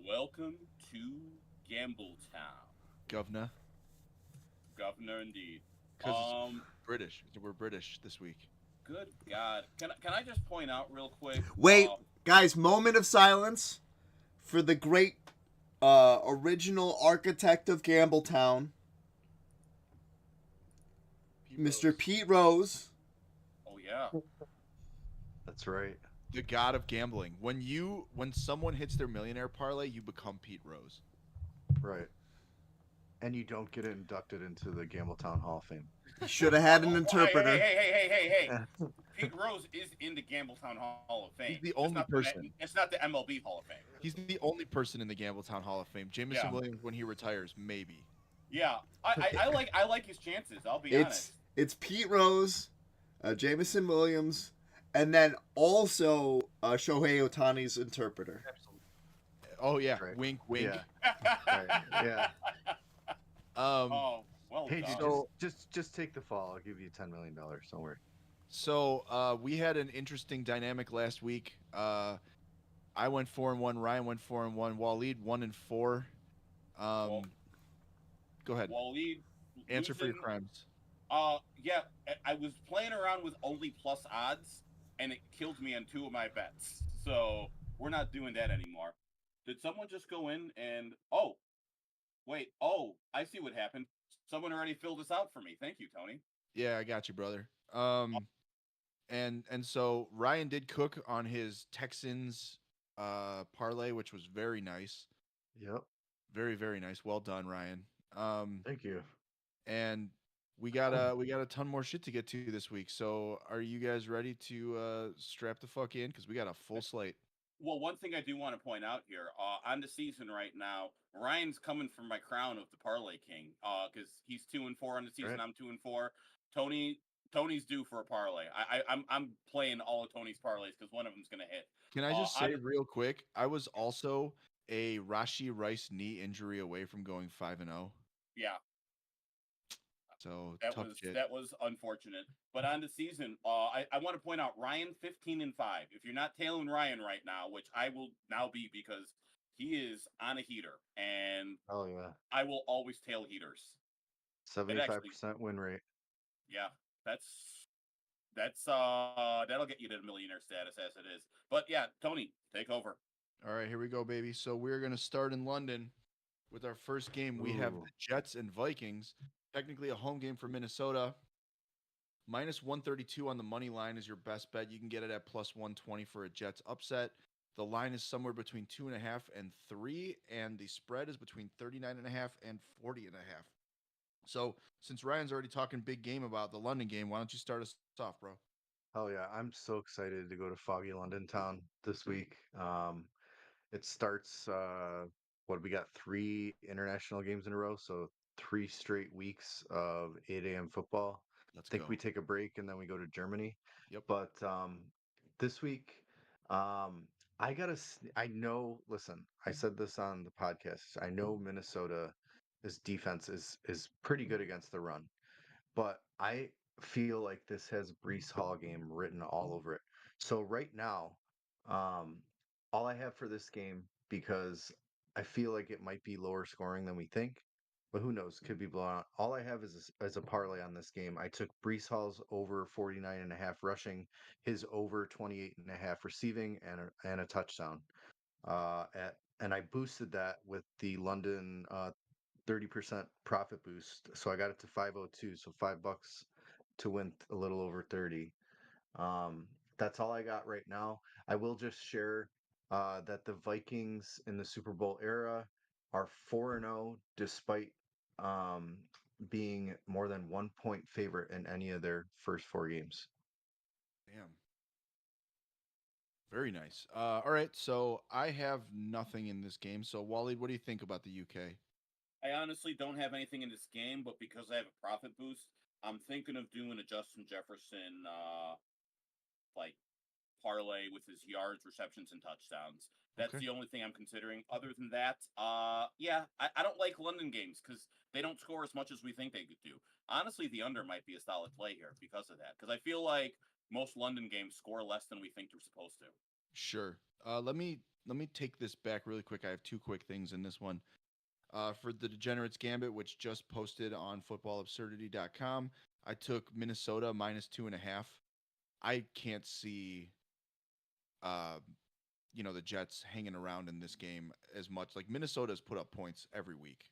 Welcome to Gambletown, Governor, Governor. Indeed. because it's Um, British. We're British this week. Good God, can I just point out real quick? Wait, guys, moment of silence for the great original architect of Gambletown, Pete Mr. Rose, Pete Rose. Oh yeah, That's right. the god of gambling. When someone hits their millionaire parlay, you become Pete Rose. Right. And you don't get inducted into the Gambletown Hall of Fame. He should have had an Hey, hey, interpreter. hey, hey, hey, hey, hey! Pete Rose is in the Gambletown Hall of Fame. He's the Just only not person. It's not the MLB Hall of Fame. He's the only person in the Gambletown Hall of Fame. Jameson Yeah, Williams, when he retires, maybe. yeah. I like his chances. I'll be honest. It's Pete Rose, Jameson Williams, and then also Shohei Otani's interpreter. Absolutely. Oh yeah, Right. wink, wink. Yeah. Right. Yeah. Oh, well Hey, done. dude, just take the fall. I'll give you $10 million. Don't worry. So we had an interesting dynamic last week. I went 4-1. Ryan went 4-1. Waleed 1-4. Well, Go ahead. Waleed Answer for your losing- crimes. Yeah, I was playing around with only plus odds, and it killed me on two of my bets. So we're not doing that anymore. Did someone just go in and wait, I see what happened. Someone already filled this out for me. Thank you, Tony. Yeah, I got you, brother. And so Ryan did cook on his Texans parlay, which was very nice. Yep. Very, very nice. Well done, Ryan. Thank you. And we got a ton more shit to get to this week. So are you guys ready to strap the fuck in? Because we got a full slate. Well, one thing I do want to point out here, on the season right now, Ryan's coming for my crown of the Parlay King, because he's 2-4 on the season. Right. I'm 2-4. Tony's due for a parlay. I'm playing all of Tony's parlays because one of them's gonna hit. Can I just say real quick? I was also a Rashi Rice knee injury away from going 5-0. Yeah, So that tough was shit. that was unfortunate. But on the season, I want to point out Ryan 15-5. If you're not tailing Ryan right now, which I will now be because he is on a heater, and Oh yeah. I will always tail heaters. 75% win rate. Yeah, that's that'll get you to the millionaire status as it is. But yeah, Tony, take over. All right, here we go, baby. So we're gonna start in London with our first game. We have Ooh. the Jets and Vikings. Technically a home game for Minnesota. Minus 132 on the money line is your best bet. You can get it at plus 120 for a Jets upset. The line is somewhere between 2.5 and 3, and the spread is between 39.5 and 40.5. So since Ryan's already talking big game about the London game, why don't you start us off, bro? Hell yeah. I'm so excited to go to foggy London town this week. It starts what we got 3 international games in a row, so 3 straight weeks of 8 a.m. football. Let's I think go. we take a break and then we go to Germany. Yep. But this week, I know. Listen, I said this on the podcast. I know Minnesota's defense is pretty good against the run, but I feel like this has Brees Hall game written all over it. So right now, um, all I have for this game, because I feel like it might be lower scoring than we think, but who knows? Could be blown out. All I have is a parlay on this game. I took Brees Hall's over 49.5 rushing, his over 28.5 receiving, and a touchdown. And I boosted that with the London 30% profit boost. So I got it to 502, so $5 to win a little over 30. That's all I got right now. I will just share that the Vikings in the Super Bowl era are 4-0 despite um, being more than 1 point favorite in any of their first 4 games. Damn. Very nice. All right, so I have nothing in this game. So Waleed, what do you think about the UK? I honestly don't have anything in this game, but because I have a profit boost, I'm thinking of doing a Justin Jefferson like parlay with his yards, receptions, and touchdowns. That's Okay. the only thing I'm considering. Other than that, yeah, I don't like London games because they don't score as much as we think they could do. Honestly, the under might be a solid play here because of that. Because I feel like most London games score less than we think they're supposed to. Sure. Let me let me take this back really quick. I have two quick things in this one. For the Degenerates Gambit, which just posted on footballabsurdity.com, I took Minnesota -2.5. I can't see, uh, the Jets hanging around in this game as much. Like Minnesota's put up points every week,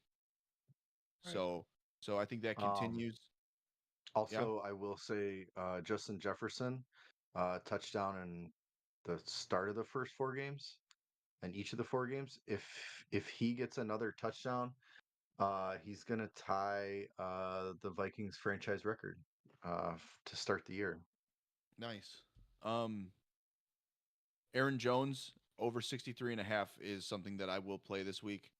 Right. so I think that Um, continues. Yeah, Also, I will say Justin Jefferson touchdown in the start of the first four games, and each of the four games. If he gets another touchdown, he's gonna tie the Vikings franchise record to start the year. nice. Um, Aaron Jones over 63.5 is something that I will play this week.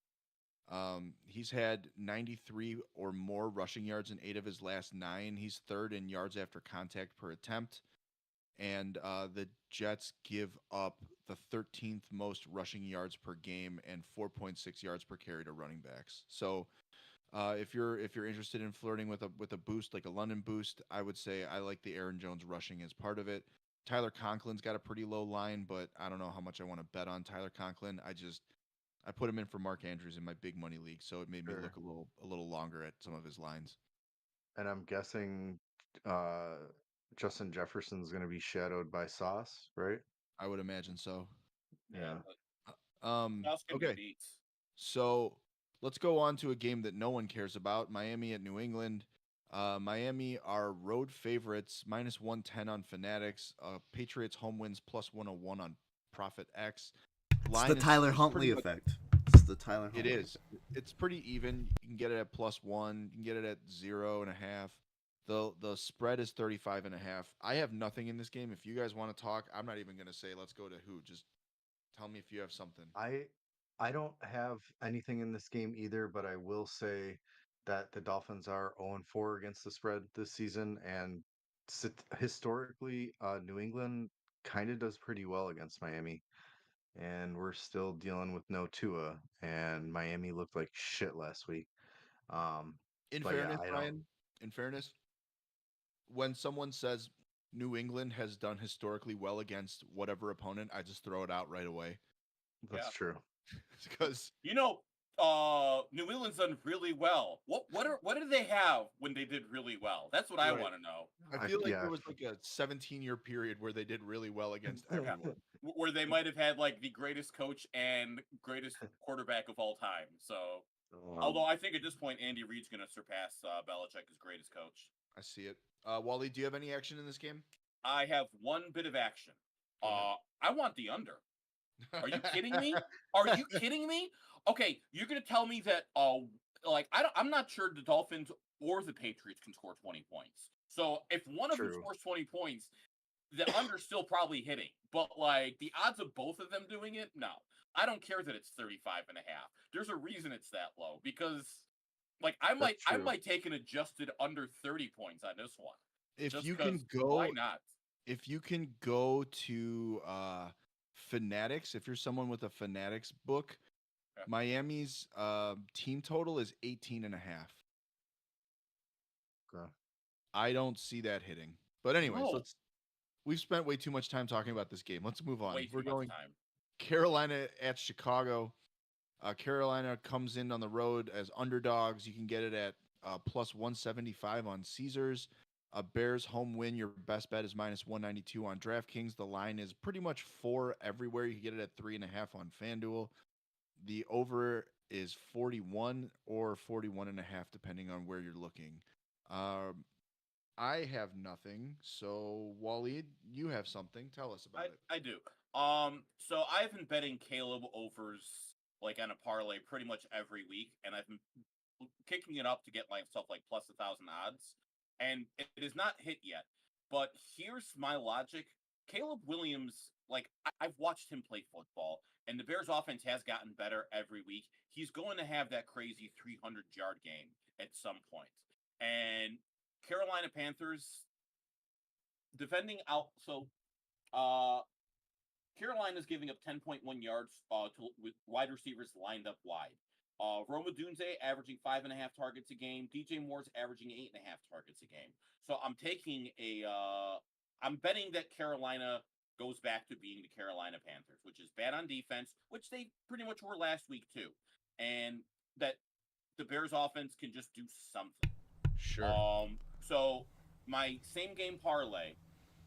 He's had 93 or more rushing yards in 8 of his last 9. He's third in yards after contact per attempt. And the Jets give up the 13th most rushing yards per game and 4.6 yards per carry to running backs. So if you're interested in flirting with a boost like a London boost, I would say I like the Aaron Jones rushing as part of it. Tyler Conklin's got a pretty low line, but I don't know how much I want to bet on Tyler Conklin. I put him in for Mark Andrews in my big money league, so it made me look Sure. a little longer at some of his lines. And I'm guessing uh, Justin Jefferson's gonna be shadowed by Sauce, right? I would imagine so. Yeah, Yeah. but Sauce can be Okay, beat. so let's go on to a game that no one cares about. Miami at New England. Miami are road favorites, -110 on Fanatics. Patriots home wins +101 on Profit X. It's the Line Tyler is Huntley pretty much. effect. It's the Tyler It Huntley is. effect. It's pretty even. You can get it at +1. You can get it at 0.5. The spread is 35.5. I have nothing in this game. If you guys want to talk, I'm not even gonna say let's go to who. Just tell me if you have something. I don't have anything in this game either, but I will say that the Dolphins are 0-4 against the spread this season, and historically, New England kind of does pretty well against Miami, and we're still dealing with no Tua, and Miami looked like shit last week. Um, In but yeah, fairness, I don't. Ryan, in fairness, when someone says New England has done historically well against whatever opponent, I just throw it out right away. That's Yeah. true. Because You know, New England's done really well. What did they have when they did really well? That's what I right. want to know. I feel like Yeah, there was like a 17-year period where they did really well against everyone. Where they might have had like the greatest coach and greatest quarterback of all time. So, although I think at this point Andy Reid's going to surpass Belichick as greatest coach. I see it. Wally, do you have any action in this game? I have one bit of action. Go ahead. I want the under. Are you kidding me? Are you kidding me? Okay, you're gonna tell me that like I'm not sure the Dolphins or the Patriots can score 20 points. So if one of them True. scores 20 points, the under's still probably hitting. But like the odds of both of them doing it, no. I don't care that it's 35.5. There's a reason it's that low because like I That's true. might take an adjusted under 30 points on this one. If Just you can 'cause go, why not? if you can go to Fanatics, if you're someone with a Fanatics book, Yeah. Miami's team total is 18.5. Okay. I don't see that hitting. But anyways, No, we've spent way too much time talking about this game. Let's move on. way We're too much going time. Carolina at Chicago. Carolina comes in on the road as underdogs. You can get it at +175 on Caesars. Bears home win. Your best bet is -192 on DraftKings. The line is pretty much 4 everywhere. You can get it at 3.5 on FanDuel. The over is 41 or 41.5, depending on where you're looking. I have nothing. So, Waleed, you have something. Tell us about it. I do. So I've been betting Caleb overs like on a parlay pretty much every week, and I've been kicking it up to get like stuff like plus 1,000 odds, and it is not hit yet. But here's my logic: Caleb Williams, like I've watched him play football, and the Bears' offense has gotten better every week. He's going to have that crazy 300-yard game at some point, and Carolina Panthers defending out. So Carolina's giving up 10.1 yards with wide receivers lined up wide. Roma Dunze averaging 5.5 targets a game. DJ Moore's averaging 8.5 targets a game. So I'm taking I'm betting that Carolina goes back to being the Carolina Panthers, which is bad on defense, which they pretty much were last week too, and that the Bears offense can just do something. Sure. So my same game parlay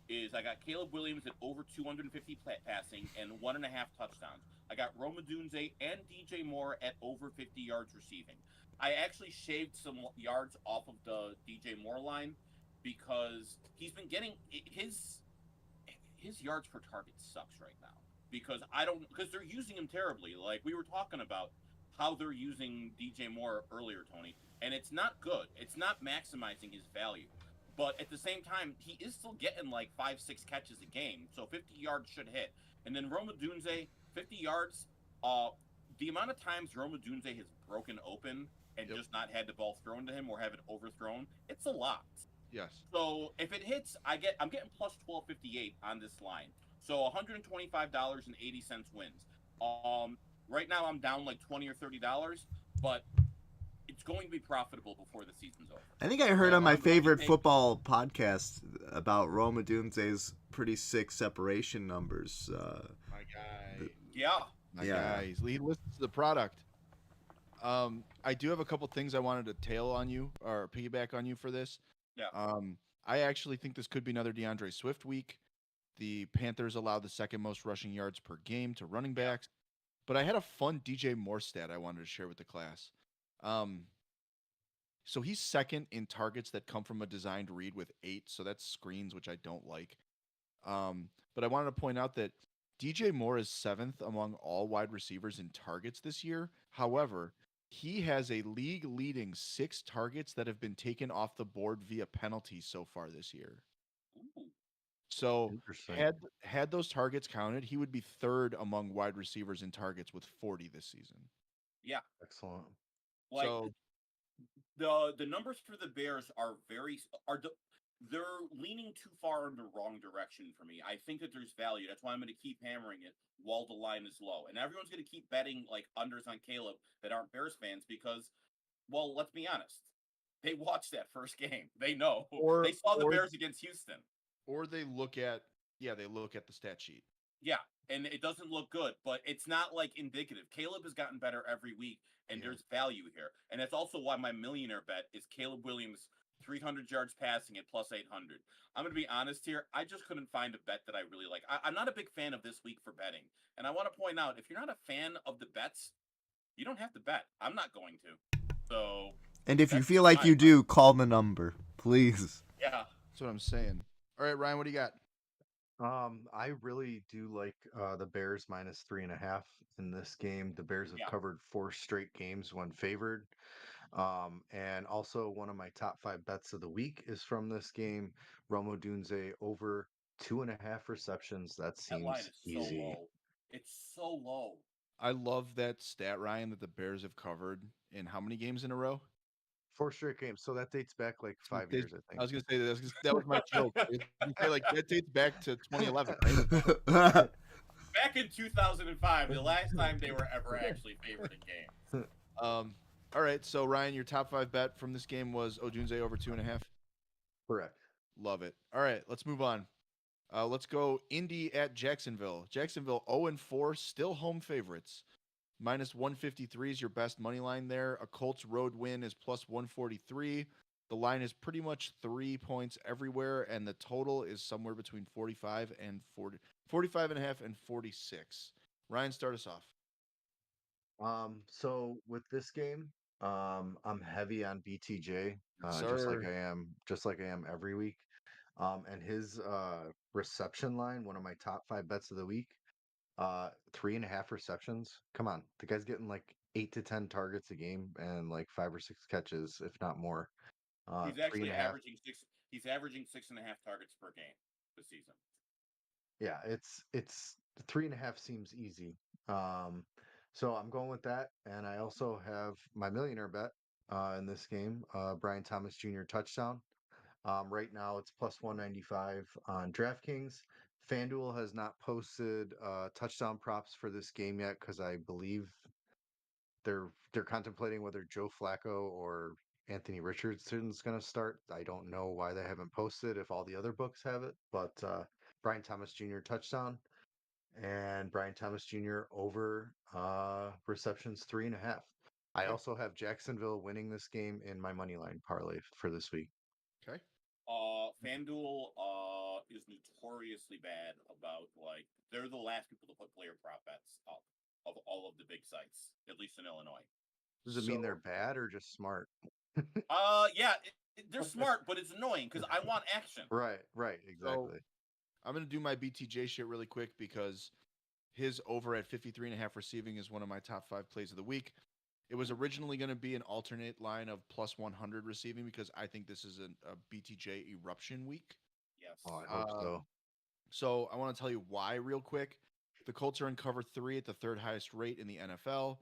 is I got Caleb Williams at over 250 passing and 1.5 touchdowns. I got Roma Dunze and DJ Moore at over 50 yards receiving. I actually shaved some yards off of the DJ Moore line because he's been getting his yards per target sucks right now because they're using him terribly. Like we were talking about how they're using DJ Moore earlier, Tony, and it's not good. It's not maximizing his value. But at the same time, he is still getting like 5-6 catches a game, so 50 yards should hit. And then Roma Dunze, 50 yards. The amount of times Roma Dunze has broken open and just not had the ball thrown to him or have it overthrown, it's a lot. Yes. So if it hits, I'm getting plus 12.58 on this line. So $125.80 wins. Right now I'm down like $20 or $30, but it's going to be profitable before the season's over. I think I heard on my favorite football podcast about Roma Dunze's pretty sick separation numbers. My guy. Yeah. Guy. He listens to the product. I do have a couple things I wanted to tail on you or piggyback on you for this. Yeah. I actually think this could be another DeAndre Swift week. The Panthers allowed the second most rushing yards per game to running backs. But I had a fun DJ Moore stat I wanted to share with the class. So he's second in targets that come from a designed read with 8. So that's screens, which I don't like. But I wanted to point out that DJ Moore is 7th among all wide receivers in targets this year. However, he has a league-leading 6 targets that have been taken off the board via penalties so far this year. Ooh. So had those targets counted, he would be 3rd among wide receivers in targets with 40 this season. Yeah. Excellent. Like So the numbers for the Bears they're leaning too far in the wrong direction for me. I think that there's value. That's why I'm going to keep hammering it while the line is low. And everyone's going to keep betting like unders on Caleb that aren't Bears fans because, well, let's be honest. They watched that first game. They know. They saw the Bears against Houston. Or they look at the stat sheet. Yeah, and it doesn't look good, but it's not like indicative. Caleb has gotten better every week, and there's value here. And that's also why my millionaire bet is Caleb Williams 300 yards passing at plus 800. I'm going to be honest here. I just couldn't find a bet that I really like. I'm not a big fan of this week for betting. And I want to point out, if you're not a fan of the bets, you don't have to bet. I'm not going to. So. And if you feel like you do, call the number, please. Yeah. That's what I'm saying. All right, Ryan, what do you got? I really do like the Bears minus 3.5 in this game. The Bears have covered 4 straight games when favored. And also one of my top 5 bets of the week is from this game. Roma Dunze over 2.5 receptions. That seems line is easy. So low. It's so low. I love that stat, Ryan, that the Bears have covered in how many games in a row? 4 straight games. So that dates back like 5 years, I think. I was going to say that was my joke. That dates back to 2011, right? Back in 2005, the last time they were ever actually favored in games. All right, so Ryan, your top 5 bet from this game was Odunze over 2.5. Correct. Love it. All right, let's move on. Let's go Indy at Jacksonville. Jacksonville 0-4, still home favorites. Minus 153 is your best money line there. A Colts road win is plus 143. The line is pretty much 3 points everywhere, and the total is somewhere between 45 and 45.5 and 46. Ryan, start us off. So with this game, I'm heavy on BTJ, just like I am every week. And his reception line, one of my top 5 bets of the week, 3.5 receptions. Come on, the guy's getting like 8 to 10 targets a game and like 5 or 6 catches, if not more. He's actually averaging 6. He's averaging 6.5 targets per game this season. Yeah, it's 3.5 seems easy. So I'm going with that, and I also have my millionaire bet in this game, Brian Thomas Jr. touchdown. Right now it's plus 195 on DraftKings. FanDuel has not posted touchdown props for this game yet because I believe they're contemplating whether Joe Flacco or Anthony Richardson's going to start. I don't know why they haven't posted if all the other books have it, but Brian Thomas Jr. touchdown, and Brian Thomas Jr. over receptions 3.5. I Okay. also have Jacksonville winning this game in my money line parlay for this week. Okay. FanDuel is notoriously bad about they're the last people to put player prop bets up of all of the big sites, at least in Illinois. Does it mean they're bad or just smart? Yeah, they're smart, but it's annoying because I want action. Right, So exactly. I'm gonna do my BTJ shit really quick because his over at 53.5 receiving is one of my top 5 plays of the week. It was originally going to be an alternate line of plus 100 receiving because I think this is a BTJ eruption week. Yes. Oh, I hope so. So I want to tell you why real quick. The Colts are in cover 3 at the third highest rate in the NFL.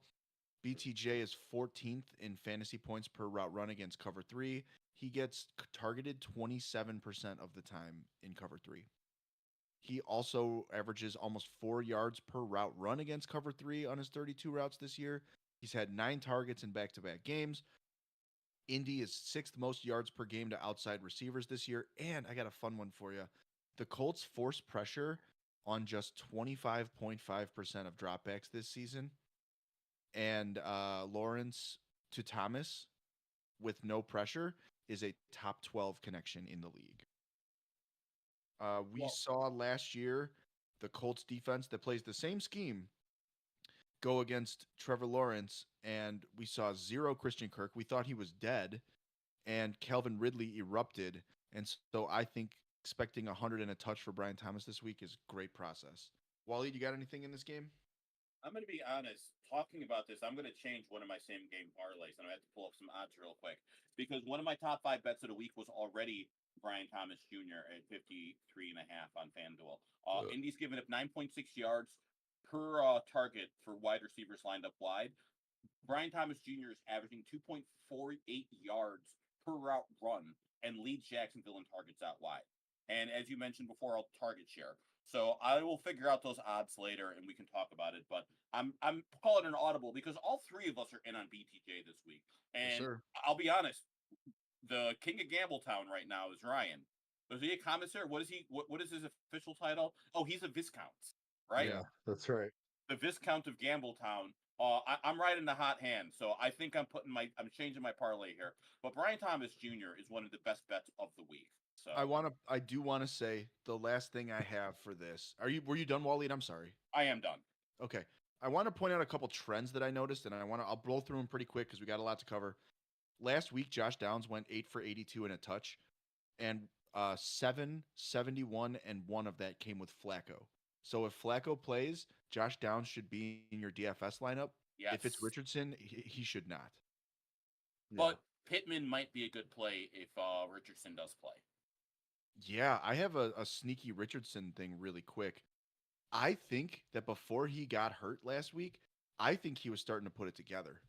BTJ is 14th in fantasy points per route run against cover 3. He gets targeted 27% of the time in cover 3. He also averages almost 4 yards per route run against cover 3 on his 32 routes this year. He's had 9 targets in back-to-back games. Indy is 6th most yards per game to outside receivers this year. And I got a fun one for you. The Colts force pressure on just 25.5% of dropbacks this season. And Lawrence to Thomas with no pressure is a top 12 connection in the league. We saw last year the Colts defense that plays the same scheme go against Trevor Lawrence, and we saw 0 Christian Kirk. We thought he was dead, and Calvin Ridley erupted. And so I think expecting 100 and a touch for Brian Thomas this week is great process. Wally, you got anything in this game? I'm going to be honest. Talking about this, I'm going to change one of my same game parlays, and I have to pull up some odds real quick because one of my top 5 bets of the week was already Brian Thomas Jr. at 53.5 on FanDuel. Indy's giving up 9.6 yards per target for wide receivers lined up wide. Brian Thomas Jr. is averaging 2.48 yards per route run and leads Jacksonville in targets out wide. And as you mentioned before, I'll target share. So I will figure out those odds later and we can talk about it. But I'm calling it an audible because all 3 of us are in on BTJ this week. And Sure. I'll be honest, the king of Gambletown right now is Ryan. Is he a commissar? What is he? What is his official title? Oh, he's a viscount, right? Yeah, that's right. The Viscount of Gambletown. I'm right in the hot hand, so I think I'm changing my parlay here. But Brian Thomas Jr. is one of the best bets of the week. So I do want to say the last thing I have for this. Were you done, Wally? I'm sorry. I am done. Okay. I want to point out a couple trends that I noticed, and I'll blow through them pretty quick because we got a lot to cover. Last week, Josh Downs went 8 for 82 and a touch, and 7, 71, and 1 of that came with Flacco. So if Flacco plays, Josh Downs should be in your DFS lineup. Yes. If it's Richardson, he should not. But Pittman might be a good play if Richardson does play. Yeah, I have a sneaky Richardson thing really quick. I think that before he got hurt last week, I think he was starting to put it together.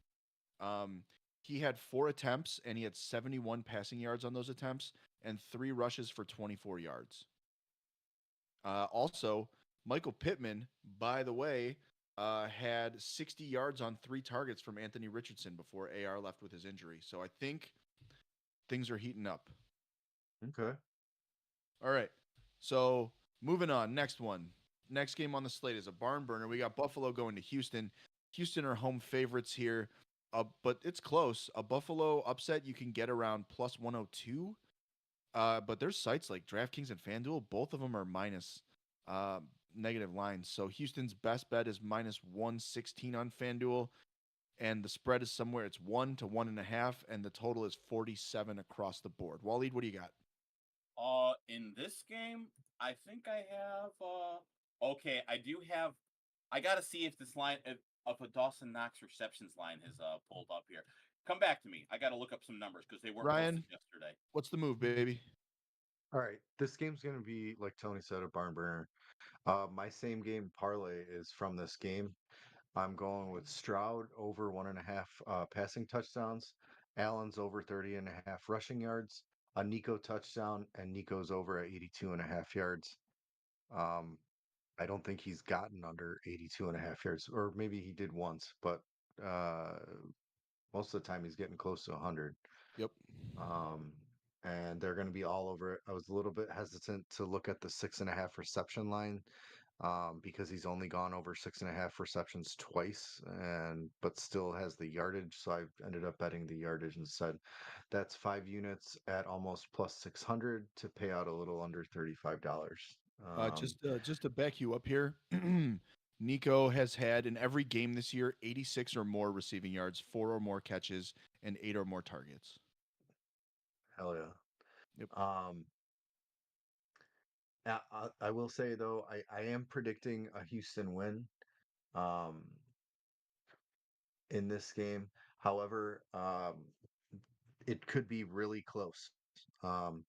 He had 4 attempts and he had 71 passing yards on those attempts and 3 rushes for 24 yards. Also, Michael Pittman, by the way, had 60 yards on 3 targets from Anthony Richardson before AR left with his injury. So I think things are heating up. Okay. All right. So moving on. Next one. Next game on the slate is a barn burner. We got Buffalo going to Houston. Houston are home favorites here, but it's close. A Buffalo upset you can get around plus 102. But there's sites like DraftKings and FanDuel. Both of them are minus negative lines. So Houston's best bet is minus 116 on FanDuel. And the spread is somewhere it's 1 to 1.5. And the total is 47 across the board. Waleed, what do you got? In this game, I think I have. Okay, I gotta see if this line of a Dawson Knox receptions line has pulled up here. Come back to me. I gotta look up some numbers because they weren't Ryan, posted yesterday. What's the move, baby? All right. This game's going to be, like Tony said, a barn burner. My same game parlay is from this game. I'm going with Stroud over 1.5 passing touchdowns, Allen's over 30.5 rushing yards, a Nico touchdown, and Nico's over at 82.5 yards. I don't think he's gotten under 82.5 yards, or maybe he did once, but uh, most of the time he's getting close to 100. Yep. Um, and they're going to be all over it. I was a little bit hesitant to look at the 6.5 reception line because he's only gone over 6.5 receptions twice, and but still has the yardage. So I ended up betting the yardage instead. That's 5 units at almost plus 600 to pay out a little under $35. Just to back you up here, Nico has had in every game this year 86 or more receiving yards, 4 or more catches, and 8 or more targets. Hell yeah. Yep. I will say though, I am predicting a Houston win um, in this game. However, it could be really close. Um,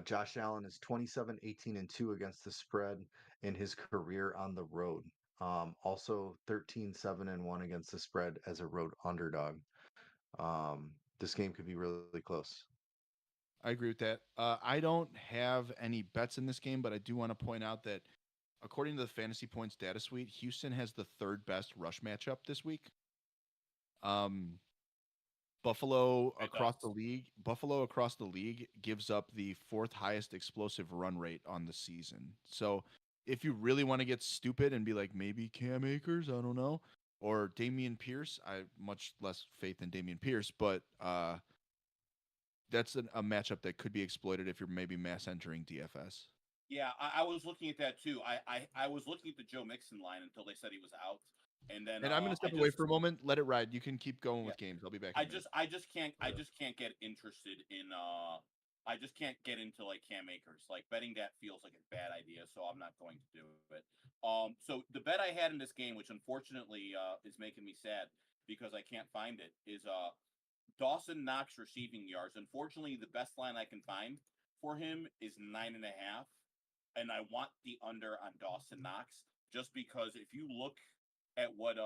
Josh Allen is 27, 18, and 2 against the spread in his career on the road. Also 13, 7, and 1 against the spread as a road underdog. This game could be really close. I agree with that. I don't have any bets in this game, but I do want to point out that according to the Fantasy Points data suite, Houston has the third best rush matchup this week. Buffalo across the league gives up the fourth highest explosive run rate on the season. So if you really want to get stupid and be like maybe Cam Akers, I don't know, or Damian Pierce, I much less faith in Damian Pierce, but that's a matchup that could be exploited if you're maybe mass entering DFS. Yeah, I was looking at that too. I was looking at the Joe Mixon line until they said he was out, and then And I'm going to step away for a moment. Let it ride. You can keep going with games. I'll be back. In a minute. I just can't get interested in I just can't get into like Cam Akers. Like betting that feels like a bad idea, so I'm not going to do it. So the bet I had in this game, which unfortunately is making me sad because I can't find it, is Dawson Knox receiving yards. Unfortunately, the best line I can find for him is 9.5, and I want the under on Dawson Knox just because if you look at what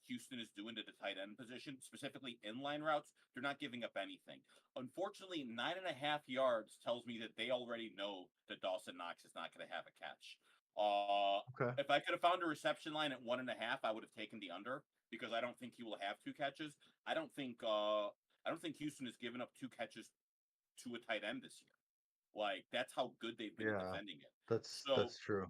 Houston is doing to the tight end position, specifically inline routes, they're not giving up anything. Unfortunately, 9.5 yards tells me that they already know that Dawson Knox is not going to have a catch. Okay. If I could have found a reception line at 1.5, I would have taken the under because I don't think he will have 2 catches. I don't think Houston has given up 2 catches to a tight end this year. Like that's how good they've been at defending it. That's true.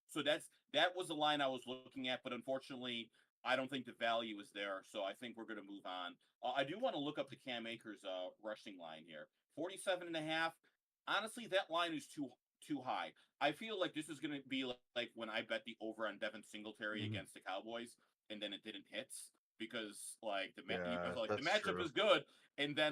So that was the line I was looking at, but unfortunately, I don't think the value is there. So I think we're going to move on. I do want to look up the Cam Akers rushing line here. 47.5. Honestly, that line is too high. I feel like this is going to be like when I bet the over on Devin Singletary against the Cowboys, and then it didn't hit because like the matchup is good, and then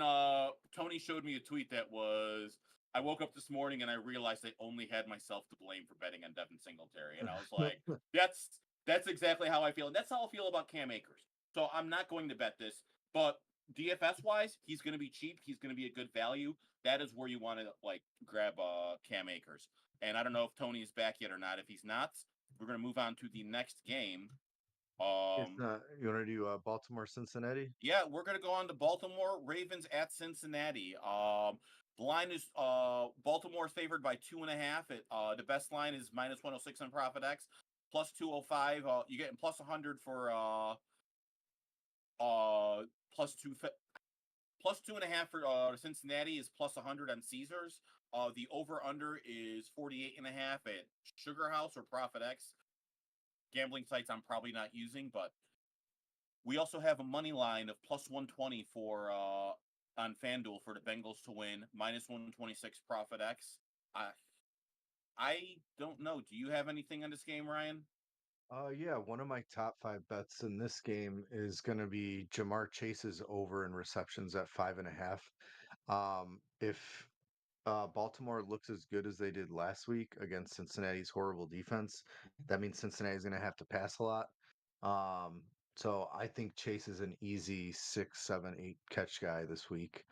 Tony showed me a tweet that was. I woke up this morning and I realized I only had myself to blame for betting on Devin Singletary, and I was like, "That's exactly how I feel." And that's how I feel about Cam Akers. So I'm not going to bet this, but DFS wise, he's going to be cheap. He's going to be a good value. That is where you want to like grab Cam Akers. And I don't know if Tony is back yet or not. If he's not, we're going to move on to the next game. You want to do Baltimore Cincinnati? Yeah, we're going to go on to Baltimore Ravens at Cincinnati. The line is Baltimore's favored by 2.5. The best line is minus 106 on Profit X, plus 205. You getting plus 100 for plus 2.5 for Cincinnati is plus 100 on Caesars. The over under is 48.5 at Sugar House or Profit X. Gambling sites I'm probably not using, but we also have a money line of plus 120 for on FanDuel for the Bengals to win, minus 126 Profit X. I don't know. Do you have anything on this game, Ryan? Yeah, one of my top 5 bets in this game is going to be Jamar Chase's over in receptions at 5.5. If Baltimore looks as good as they did last week against Cincinnati's horrible defense, that means Cincinnati's going to have to pass a lot. So I think Chase is an easy 6, 7, 8 catch guy this week.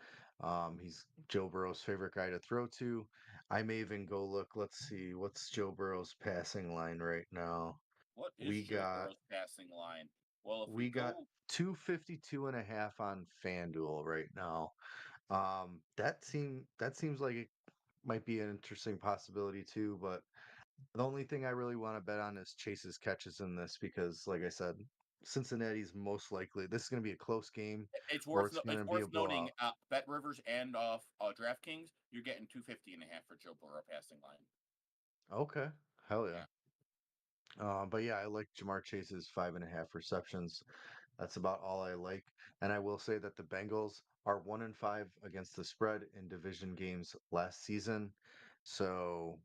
He's Joe Burrow's favorite guy to throw to. I may even go look. Let's see, what's Joe Burrow's passing line right now? What is We Joe got Burrow's passing line? Well, if we we got go 252.5 on FanDuel right now. That seems like it might be an interesting possibility too, but the only thing I really want to bet on is Chase's catches in this because, like I said, Cincinnati's most likely. This is going to be a close game, It's or worth it's going it's to be a worth noting. blowout. Bet Rivers and DraftKings, you're getting 250.5 for Joe Burrow passing line. Okay, hell Yeah. yeah. But yeah, I like Jamar Chase's 5.5 receptions. That's about all I like. And I will say that the Bengals are 1-5 against the spread in division games last season. So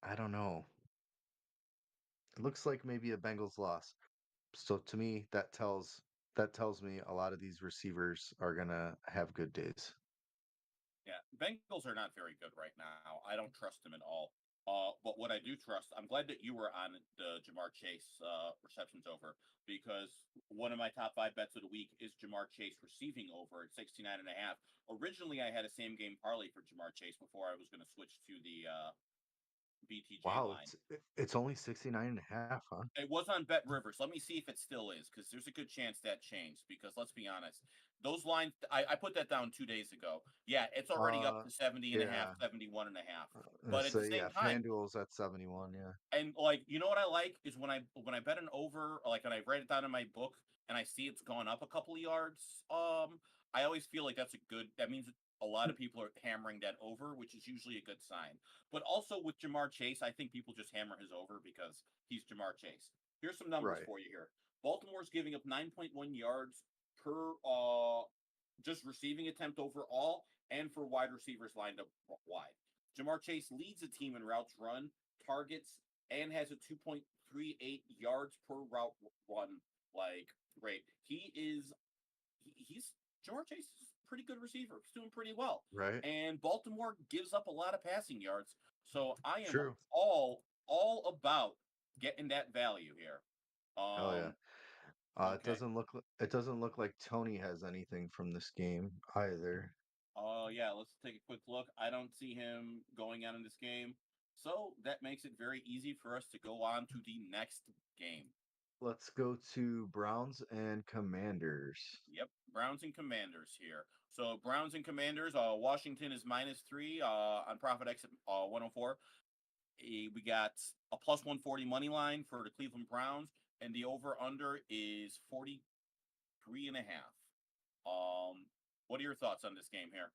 I don't know. It looks like maybe a Bengals loss. So to me, that tells me a lot of these receivers are gonna have good days. Yeah, Bengals are not very good right now. I don't trust them at all. But what I do trust, I'm glad that you were on the Jamar Chase receptions over, because one of my top 5 bets of the week is Jamar Chase receiving over at 69.5. Originally, I had a same game parlay for Jamar Chase before I was going to switch to the BTJ Wow, line. it's only 69.5, huh? It was on Bet Rivers. Let me see if it still is, because there's a good chance that changed. Because let's be honest, those lines, I put that down 2 days ago. Yeah, it's already up Uh, to 70.5, yeah. 71.5. Let's But at the say same yeah, time, FanDuel's at 71, yeah. and like, you know what I like is when I bet an over, like, and I write it down in my book and I see it's gone up a couple of yards. I always feel like that means a lot of people are hammering that over, which is usually a good sign. But also with Jamar Chase, I think people just hammer his over because he's Jamar Chase. Here's some numbers Right. for you here. Baltimore's giving up 9.1 yards per just receiving attempt overall, and for wide receivers lined up wide. Jamar Chase leads the team in routes run, targets, and has a 2.38 yards per route run like rate. He's Jamar Chase is a pretty good receiver. He's doing pretty well. Right. And Baltimore gives up a lot of passing yards. So I am True. all about getting that value here. Hell yeah. Okay. It doesn't look like Tony has anything from this game either. Yeah, let's take a quick look. I don't see him going out in this game. So that makes it very easy for us to go on to the next game. Let's go to Browns and Commanders. Yep, Browns and Commanders here. So Browns and Commanders. Washington is -3 on Profit X at 104. We got a +140 money line for the Cleveland Browns, and the over under is 43.5. What are your thoughts on this game here?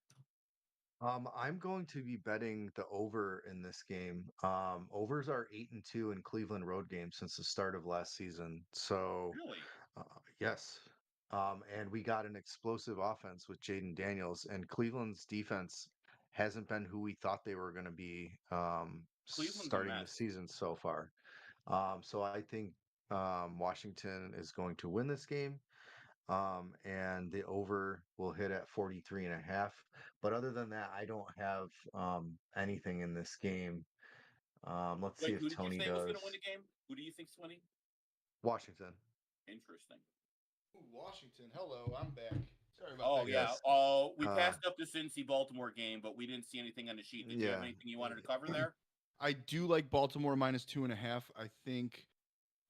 I'm going to be betting the over in this game. Overs are 8-2 in Cleveland road games since the start of last season. So, Really, yes. And we got an explosive offense with Jaden Daniels, and Cleveland's defense hasn't been who we thought they were going to be Cleveland's a starting the mess. season so far. So I think Washington is going to win this game. And the over will hit at 43.5. But other than that, I don't have anything in this game. Let's see Wait, if who did you Tony say was going to win does. the game? Who do you think's winning? Washington. Interesting. Ooh, Washington. Hello, I'm back. Sorry about Oh that, yeah. guys. Yes. We Uh, passed up the Cincy Baltimore game, but we didn't see anything on the sheet. Did you have yeah. anything you wanted to cover there? I do like Baltimore -2.5. I think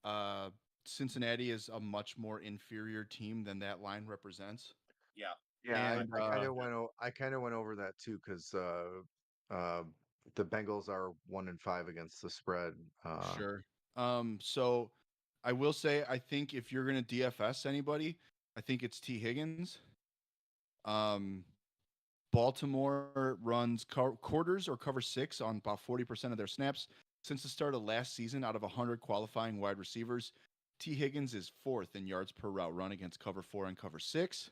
uh, Cincinnati is a much more inferior team than that line represents. Yeah. Yeah, I, And I kind of went over that too because uh, the Bengals are 1-5 against the spread. sure. So I will say, I think if you're gonna DFS anybody, I think it's T. Higgins. Um, Baltimore runs quarters or cover 6 on about 40% of their snaps. Since the start of last season, out of 100 qualifying wide receivers, T. Higgins is 4th in yards per route run against cover 4 and cover 6.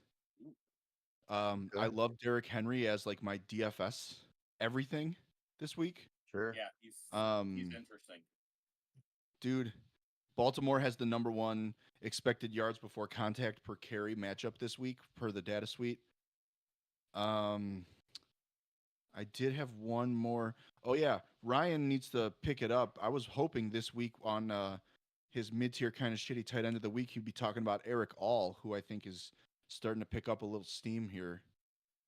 I Okay, love Derrick Henry as like my DFS everything this week. sure. Yeah, he's Um, interesting. dude, Baltimore has the number 1 expected yards before contact per carry matchup this week per the data suite. I did have one more. Oh yeah, Ryan needs to pick it up. I was hoping this week on his mid-tier kind of shitty tight end of the week, he'd be talking about Eric All, who I think is starting to pick up a little steam here.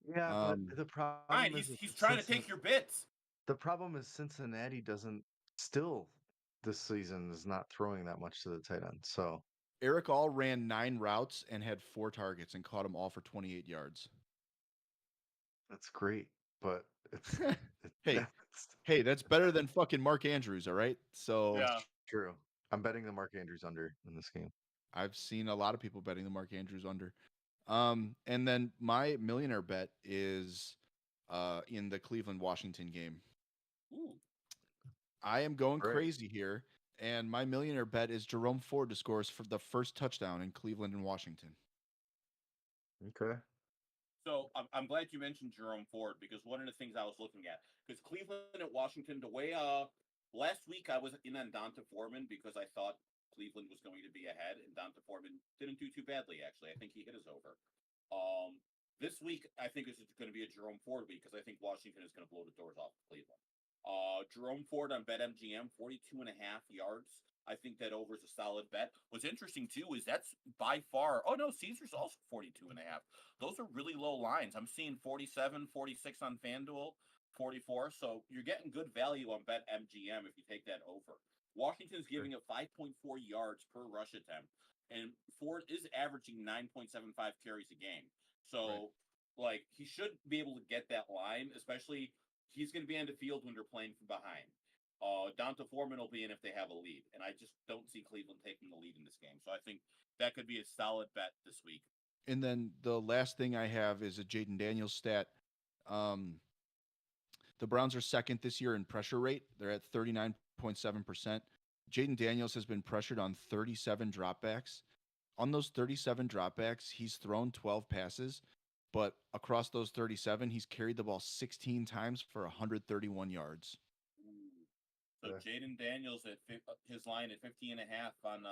Yeah, but Um, the Ryan, problem is he's trying to Cincinnati. take your bits. The problem is Cincinnati doesn't still this season is not throwing that much to the tight end. So Eric All ran 9 routes and had 4 targets and caught them all for 28 yards. that's great, but it's Hey, that's, hey, that's better than fucking Mark Andrews, all right? So Yeah. that's true. I'm betting the Mark Andrews under in this game. I've seen a lot of people betting the Mark Andrews under. And then my millionaire bet is in the Cleveland Washington game. Ooh. I am going Great. crazy here, and my millionaire bet is Jerome Ford to score for the first touchdown in Cleveland and Washington. Okay. So I'm glad you mentioned Jerome Ford, because one of the things I was looking at, because Cleveland at Washington, the way last week I was in on Donta Foreman because I thought Cleveland was going to be ahead, and Donta Foreman didn't do too badly actually. I think he hit us over. This week I think it's going to be a Jerome Ford week because I think Washington is going to blow the doors off Cleveland. Jerome Ford on BetMGM, 42.5 yards. I think that over is a solid bet. What's interesting too is that's by far. Oh no, Caesar's also 42.5. Those are really low lines. I'm seeing 47, 46 on FanDuel, 44. So you're getting good value on BetMGM if you take that over. Washington's giving it 5.4 yards per rush attempt, and Ford is averaging 9.75 carries a game. So, like, he should be able to get that line, especially he's going to be on the field when they're playing from behind. Donta Foreman will be in if they have a lead, and I just don't see Cleveland taking the lead in this game. So I think that could be a solid bet this week. And then the last thing I have is a Jaden Daniels stat. The Browns are second this year in pressure rate. They're at 39.7%. Jaden Daniels has been pressured on 37 dropbacks. On those 37 dropbacks, he's thrown 12 passes, but across those 37, he's carried the ball 16 times for 131 yards. So Yeah. Jaden Daniels at his line at 50.5 on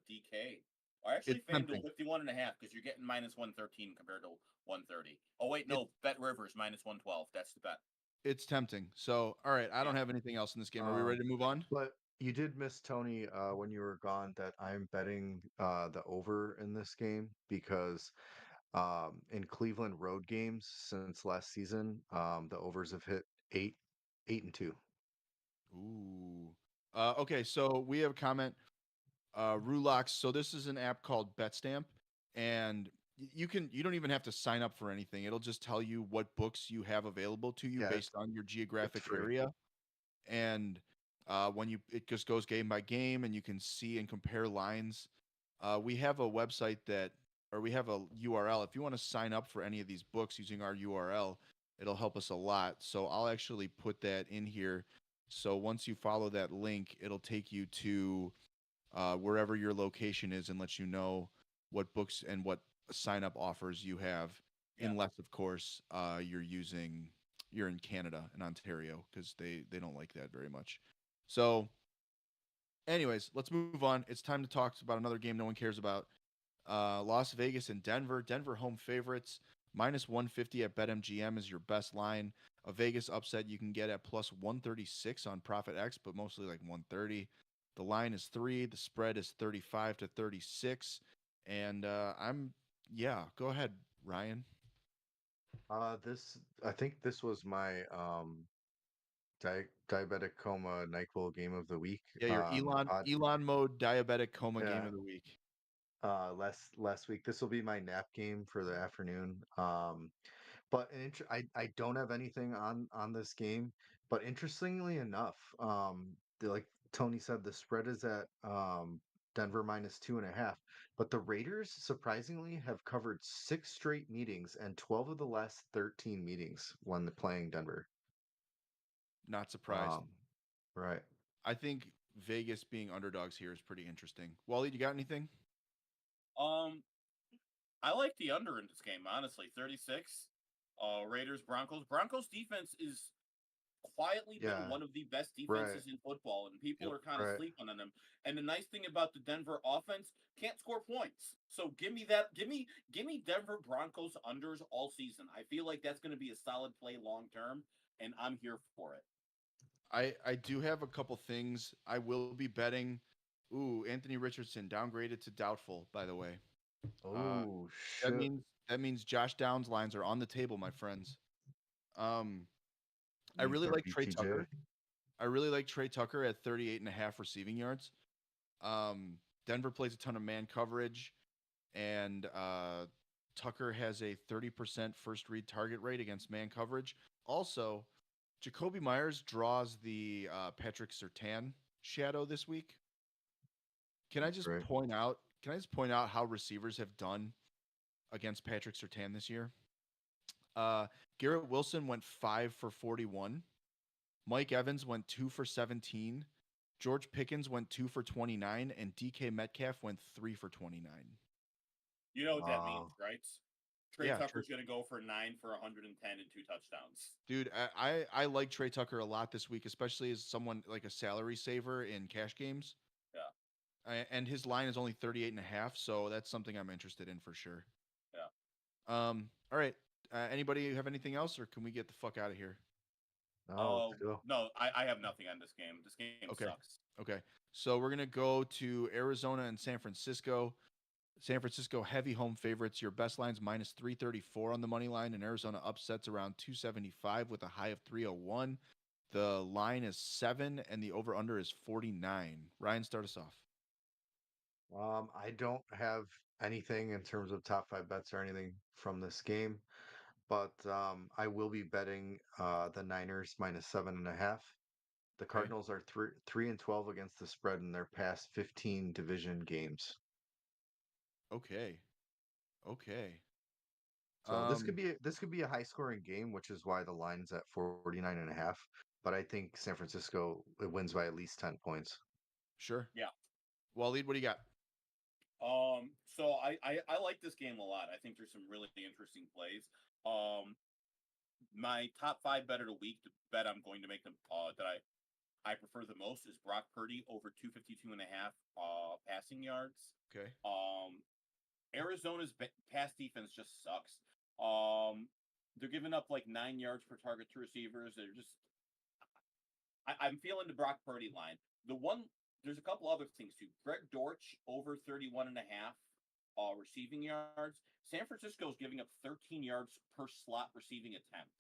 DK. Or actually It's tempting. FanDuel 51.5 because you're getting minus 113 compared to 130. Oh wait, no, Bet Rivers minus 112. That's the bet. It's tempting. So, all right, I don't have anything else in this game. Are we ready to move on? But you did miss Tony when you were gone that I'm betting the over in this game because in Cleveland road games since last season, the overs have hit 8-2. Ooh. Okay, so we have a comment. Rulox. So this is an app called BetStamp, and you don't even have to sign up for anything. It'll just tell you what books you have available to you Yeah, based on your geographic free. area. And when it just goes game by game, and you can see and compare lines. We have a website we have a URL. If you want to sign up for any of these books using our URL, it'll help us a lot. So I'll actually put that in here. So once you follow that link, it'll take you to wherever your location is and let you know what books and what sign up offers you have. Yeah. Unless, of course, you're in Canada and Ontario, because they don't like that very much. So, anyways, let's move on. It's time to talk about another game no one cares about. Las Vegas and Denver. Denver home favorites. Minus 150 at BetMGM is your best line. A Vegas upset you can get at plus 136 on Profit X, but mostly like 130. The line is 3. The spread is 35 to 36. And go ahead, Ryan. I think this was my diabetic coma NyQuil game of the week. Yeah, your Elon mode diabetic coma game Yeah. of the week. Last week. This will be my nap game for the afternoon. But I don't have anything on this game. But interestingly enough, like Tony said, the spread is at Denver minus 2.5. But the Raiders surprisingly have covered 6 straight meetings and 12 of the last 13 meetings when playing Denver. Not surprised. Right. I think Vegas being underdogs here is pretty interesting. Wally, you got anything? I like the under in this game, honestly. 36. Raiders, Broncos. Broncos defense is quietly been one of the best defenses in football, and people are kind of sleeping on them. And the nice thing about the Denver offense, can't score points. So give me Denver Broncos unders all season. I feel like that's going to be a solid play long term, and I'm here for it. I do have a couple things. I will be betting. Ooh, Anthony Richardson downgraded to doubtful, by the way. Oh shit. That means Josh Downs lines are on the table, my friends. I really like Trey Tucker. I really like Trey Tucker at 38.5 receiving yards. Denver plays a ton of man coverage, and Tucker has a 30% first read target rate against man coverage. Also, Jacoby Myers draws the Patrick Surtain shadow this week. Can I just point out can I just point out how receivers have done against Patrick Surtain this year? Garrett Wilson went 5 for 41. Mike Evans went 2 for 17. George Pickens went 2 for 29, and DK Metcalf went 3 for 29. You know what that means, right? Trey Yeah, Tucker's going to go for 9 for 110 and 2 touchdowns. Dude, I like Trey Tucker a lot this week, especially as someone like a salary saver in cash games. Yeah. And his line is only 38.5, so that's something I'm interested in for sure. Yeah. All right. Anybody have anything else, or can we get the fuck out of here? Oh, let's go. No, I have nothing on this game. This game sucks. Okay. So we're gonna go to Arizona and San Francisco. San Francisco heavy home favorites. Your best line's minus 334 on the money line, and Arizona upsets around 275 with a high of 301. The line is 7, and the over under is 49. Ryan, start us off. I don't have anything in terms of top 5 bets or anything from this game, but I will be betting the Niners minus 7.5. The Cardinals are 3-12 against the spread in their past 15 division games. Okay. So this could be a high scoring game, which is why the line's at 49.5. But I think San Francisco wins by at least 10 points. Sure. Yeah. Waleed, what do you got? So I like this game a lot. I think there's some really interesting plays. My top 5 bet of the week, the bet I'm going to make them that I prefer the most is Brock Purdy over 252.5 passing yards. Okay. Arizona's pass defense just sucks. They're giving up like 9 yards per target to receivers. They're just I'm feeling the Brock Purdy line. There's a couple other things too. Greg Dortch over 31.5 receiving yards. San Francisco's giving up 13 yards per slot receiving attempt.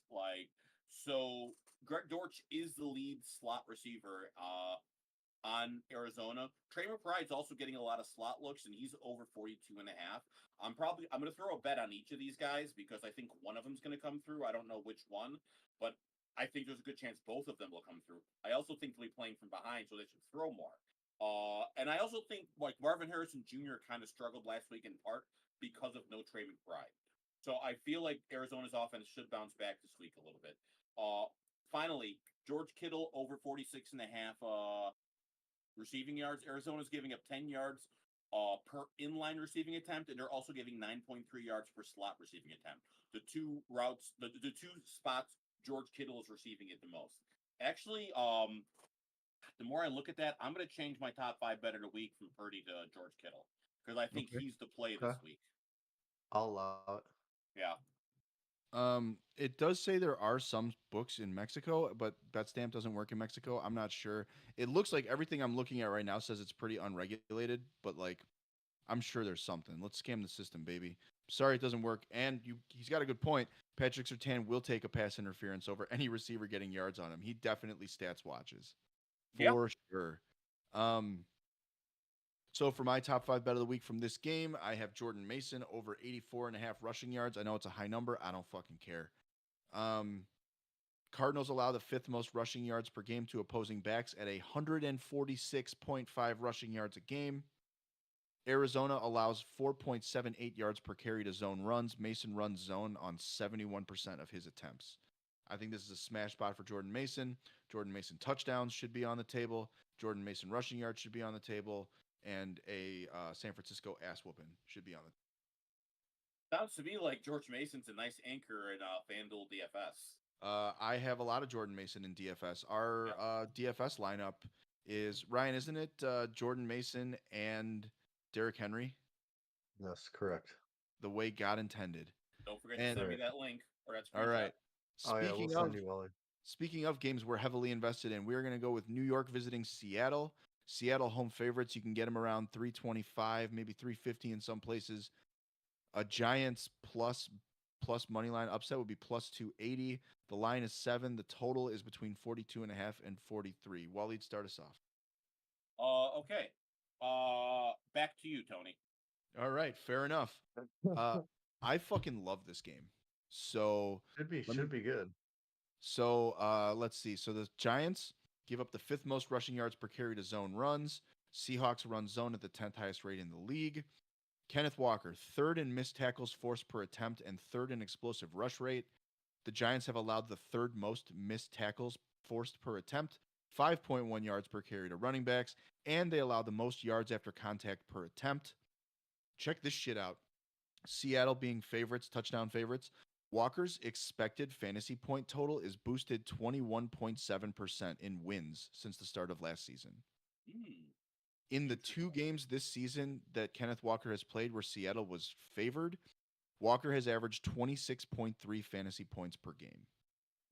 So Greg Dortch is the lead slot receiver on Arizona. Trey McBride's also getting a lot of slot looks, and he's over 42.5. I'm going to throw a bet on each of these guys because I think one of them's going to come through. I don't know which one, but I think there's a good chance both of them will come through. I also think they'll be playing from behind, so they should throw more. And I also think like Marvin Harrison Jr. kind of struggled last week in part because of no Trey McBride. So I feel like Arizona's offense should bounce back this week a little bit. Finally, George Kittle over 46.5 receiving yards. Arizona's giving up 10 yards per inline receiving attempt, and they're also giving 9.3 yards per slot receiving attempt. The two routes, the two spots George Kittle is receiving it the most. Actually, the more I look at that, I'm going to change my top 5 bet of the week from Purdy to George Kittle because I think he's the play this week. I'll allow it. Yeah. It does say there are some books in Mexico, but BetStamp doesn't work in Mexico. I'm not sure. It looks like everything I'm looking at right now says it's pretty unregulated, but like, I'm sure there's something. Let's scam the system, baby. Sorry it doesn't work. And he's got a good point. Patrick Surtain will take a pass interference over any receiver getting yards on him. He definitely stats watches. For sure. So for my top 5 bet of the week from this game, I have Jordan Mason over 84.5 rushing yards. I know it's a high number. I don't fucking care. Cardinals allow the 5th most rushing yards per game to opposing backs at 146.5 rushing yards a game. Arizona allows 4.78 yards per carry to zone runs. Mason runs zone on 71% of his attempts. I think this is a smash spot for Jordan Mason. Jordan Mason touchdowns should be on the table. Jordan Mason rushing yards should be on the table. And a San Francisco ass whooping should be on the table. Sounds to me like George Mason's a nice anchor in FanDuel DFS. I have a lot of Jordan Mason in DFS. Our DFS lineup is, Ryan, isn't it Jordan Mason and Derrick Henry? Yes, correct. The way God intended. Don't forget to send me that link or that screenshot. All right. We'll send you Wally. Speaking of games we're heavily invested in, we're going to go with New York visiting Seattle. Seattle home favorites. You can get them around 325, maybe 350 in some places. A Giants plus money line upset would be plus 280. The line is 7. The total is between 42.5 and 43. Waleed, start us off. Okay. Back to you, Tony. All right, fair enough. I fucking love this game. So should be good. So let's see. So the Giants give up the 5th most rushing yards per carry to zone runs. Seahawks run zone at the 10th highest rate in the league. Kenneth Walker, third in missed tackles forced per attempt and third in explosive rush rate. The Giants have allowed the third most missed tackles forced per attempt, 5.1 yards per carry to running backs, and they allow the most yards after contact per attempt. Check this shit out. Seattle being favorites, touchdown favorites. Walker's expected fantasy point total is boosted 21.7% in wins since the start of last season. In the 2 games this season that Kenneth Walker has played where Seattle was favored, Walker has averaged 26.3 fantasy points per game.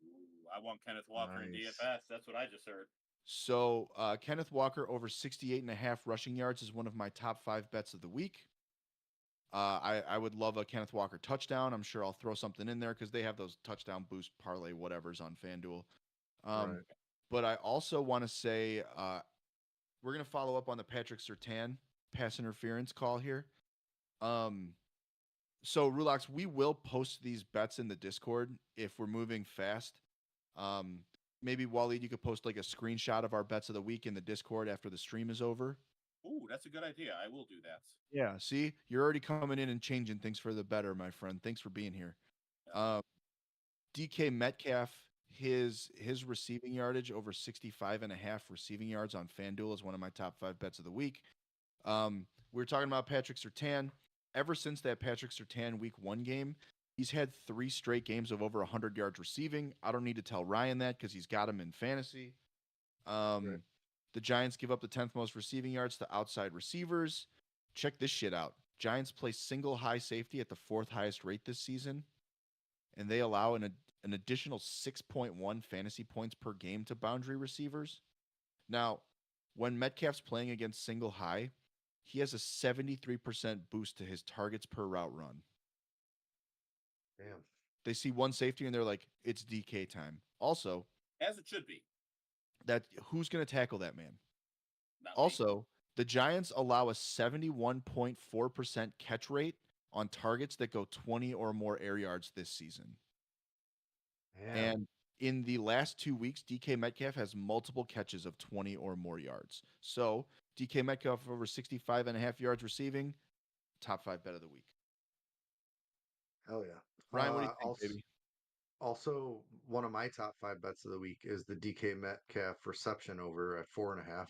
Ooh, I want Kenneth Walker in Nice. DFS. That's what I just heard. So Kenneth Walker over 68.5 rushing yards is one of my top 5 bets of the week. I would love a Kenneth Walker touchdown. I'm sure I'll throw something in there because they have those touchdown boost parlay whatevers on FanDuel. Right. But I also want to say we're going to follow up on the Patrick Surtain pass interference call here. So Rulox, we will post these bets in the Discord if we're moving fast. Maybe Waleed, you could post like a screenshot of our bets of the week in the Discord after the stream is over. Ooh, that's a good idea. I will do that. Yeah, see, you're already coming in and changing things for the better, my friend. Thanks for being here. DK Metcalf, his receiving yardage over 65.5 receiving yards on FanDuel is one of my top 5 bets of the week. We were talking about Patrick Surtain. Ever since that Patrick Surtain week 1 game, he's had 3 straight games of over 100 yards receiving. I don't need to tell Ryan that because he's got him in fantasy. Right. The Giants give up the 10th most receiving yards to outside receivers. Check this shit out. Giants play single high safety at the 4th highest rate this season, and they allow an additional 6.1 fantasy points per game to boundary receivers. Now, when Metcalf's playing against single high, he has a 73% boost to his targets per route run. Damn. They see one safety and they're like, it's DK time. Also, As it should be. that who's going to tackle that man? Not me. Also, the Giants allow a 71.4% catch rate on targets that go 20 or more air yards this season. Damn. And in the last 2 weeks, DK Metcalf has multiple catches of 20 or more yards. So DK Metcalf over 65.5 yards receiving, top 5 bet of the week. Hell yeah. Ryan, what do you think, also, baby? also, one of my top 5 bets of the week is the DK Metcalf reception over at 4.5.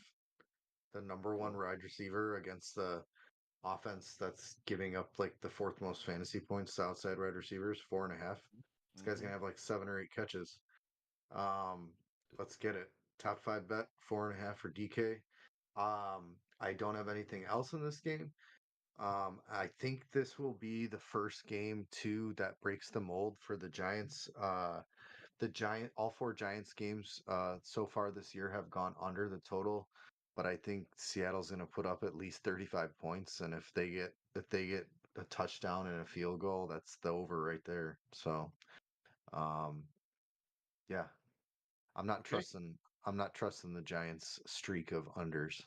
The number 1 wide receiver against the offense that's giving up like the 4th most fantasy points to outside wide receivers, 4.5. This guy's gonna have like 7 or 8 catches. Let's get it. Top 5 bet, 4.5 for DK. I don't have anything else in this game. I think this will be the first game too that breaks the mold for the Giants. All 4 Giants games so far this year have gone under the total, but I think Seattle's going to put up at least 35 points, and if they get a touchdown and a field goal, that's the over right there. So, yeah, I'm not Okay. trusting the Giants' streak of unders.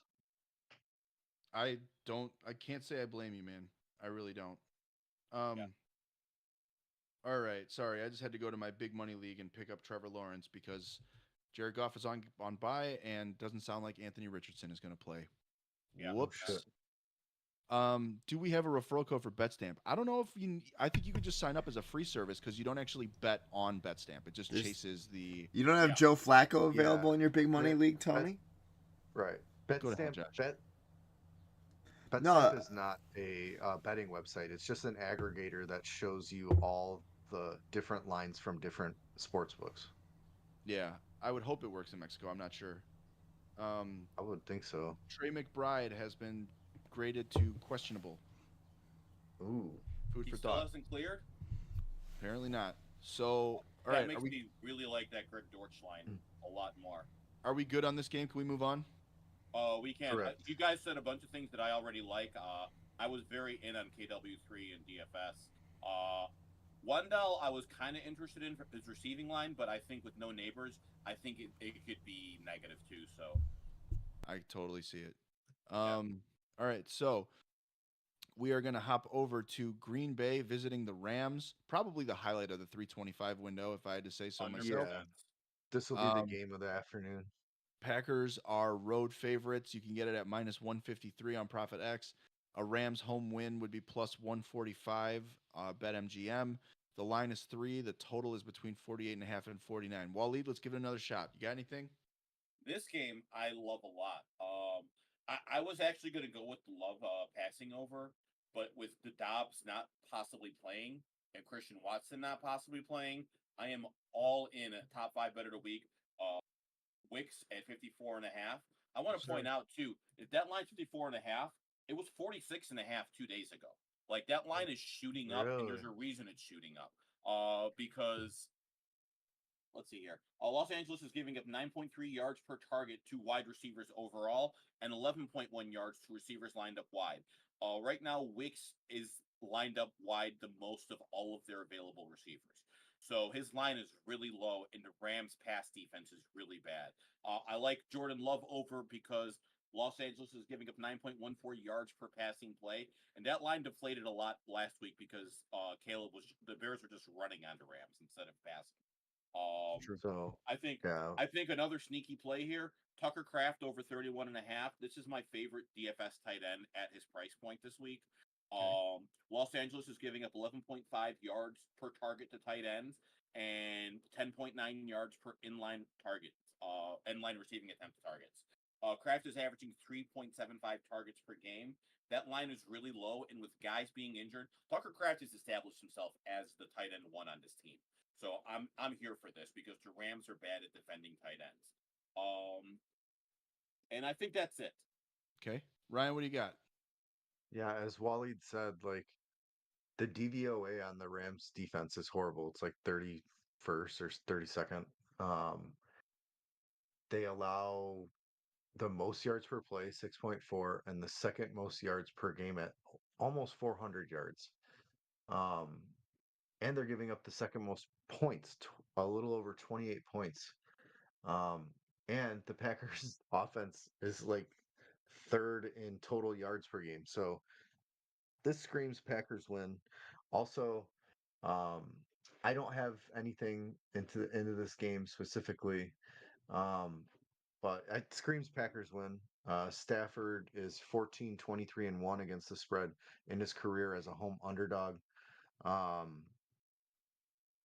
I can't say I blame you, man. I really don't. All right. Sorry. I just had to go to my big money league and pick up Trevor Lawrence because Jared Goff is on bye and doesn't sound like Anthony Richardson is going to play. Yeah. Whoops. shit. Do we have a referral code for BetStamp? I don't know if I think you could just sign up as a free service because you don't actually bet on BetStamp. It just chases the. You don't have Yeah. Joe Flacco Yeah. available in your big money Bet- league, Tony? Right. Go to hell, BetStamp Josh. BetStamp is not a betting website. It's just an aggregator that shows you all the different lines from different sports books. Yeah, I would hope it works in Mexico. I'm not sure. I would think so. Trey McBride has been graded to questionable. Ooh. Food He for still thought. hasn't cleared. Apparently not. So, all That right, makes me really like that Greg Dortch line a lot more. are we good on this game? Can we move on? We can. Correct. You guys said a bunch of things that I already like. I was very in on KW3 and DFS. Wendell, I was kind of interested in for his receiving line, but I think with no neighbors, I think it could be negative too. So I totally see it. Yeah. All right, so we are going to hop over to Green Bay visiting the Rams. Probably the highlight of the 325 window, if I had to say so 100%. myself. Yeah. This will be the game of the afternoon. Packers are road favorites. You can get it at minus 153 on Profit X. A Rams home win would be plus 145. Bet MGM. The line is 3. The total is between 48.5 and 49. Waleed, let's give it another shot. You got anything? This game I love a lot. I was actually going to go with the Love passing over, but with the Dobbs not possibly playing and Christian Watson not possibly playing, I am all in at top 5 bet of the week. Wicks at 54.5. I want to point out too, if that line's 54.5, it was 46.5 2 days ago. Like that line is shooting up, and there's Really? a reason it's shooting up. Because let's see here. Los Angeles is giving up 9.3 yards per target to wide receivers overall and 11.1 yards to receivers lined up wide. Right now, Wicks is lined up wide the most of all of their available receivers. So his line is really low, and the Rams' pass defense is really bad. I like Jordan Love over because Los Angeles is giving up 9.14 yards per passing play, and that line deflated a lot last week because the Bears were just running onto Rams instead of passing. Sure. So yeah, I think another sneaky play here, Tucker Kraft over 31.5. This is my favorite DFS tight end at his price point this week. Okay. Los Angeles is giving up 11.5 yards per target to tight ends and 10.9 yards per inline inline receiving attempt targets. Kraft is averaging 3.75 targets per game. That line is really low, and with guys being injured, Tucker Kraft has established himself as the tight end one on this team. So I'm here for this because the Rams are bad at defending tight ends. And I think that's it. Okay. Ryan, what do you got? yeah, as Waleed said, like the DVOA on the Rams defense is horrible. It's like 31st or 32nd. Um, they allow the most yards per play, 6.4, and the second most yards per game at almost 400 yards. Um, and they're giving up the second most points, a little over 28 points. Um, and the Packers offense is like third in total yards per game. So this screams Packers win. Also, um, I don't have anything into this game specifically, um, but it screams Packers win. Stafford is 14-23-1 against the spread in his career as a home underdog. Um,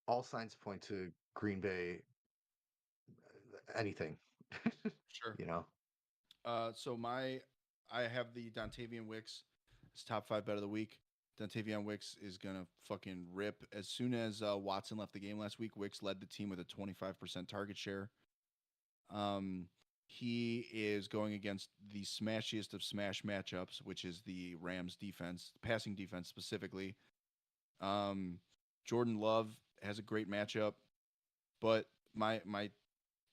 all signs point to Green Bay anything, Sure. you know. So I have the Dontavian Wicks as top 5 bet of the week. Dontavian Wicks is gonna fucking rip. As soon as Watson left the game last week, Wicks led the team with a 25% target share. He is going against the smashiest of smash matchups, which is the Rams defense, passing defense specifically. Jordan Love has a great matchup, but my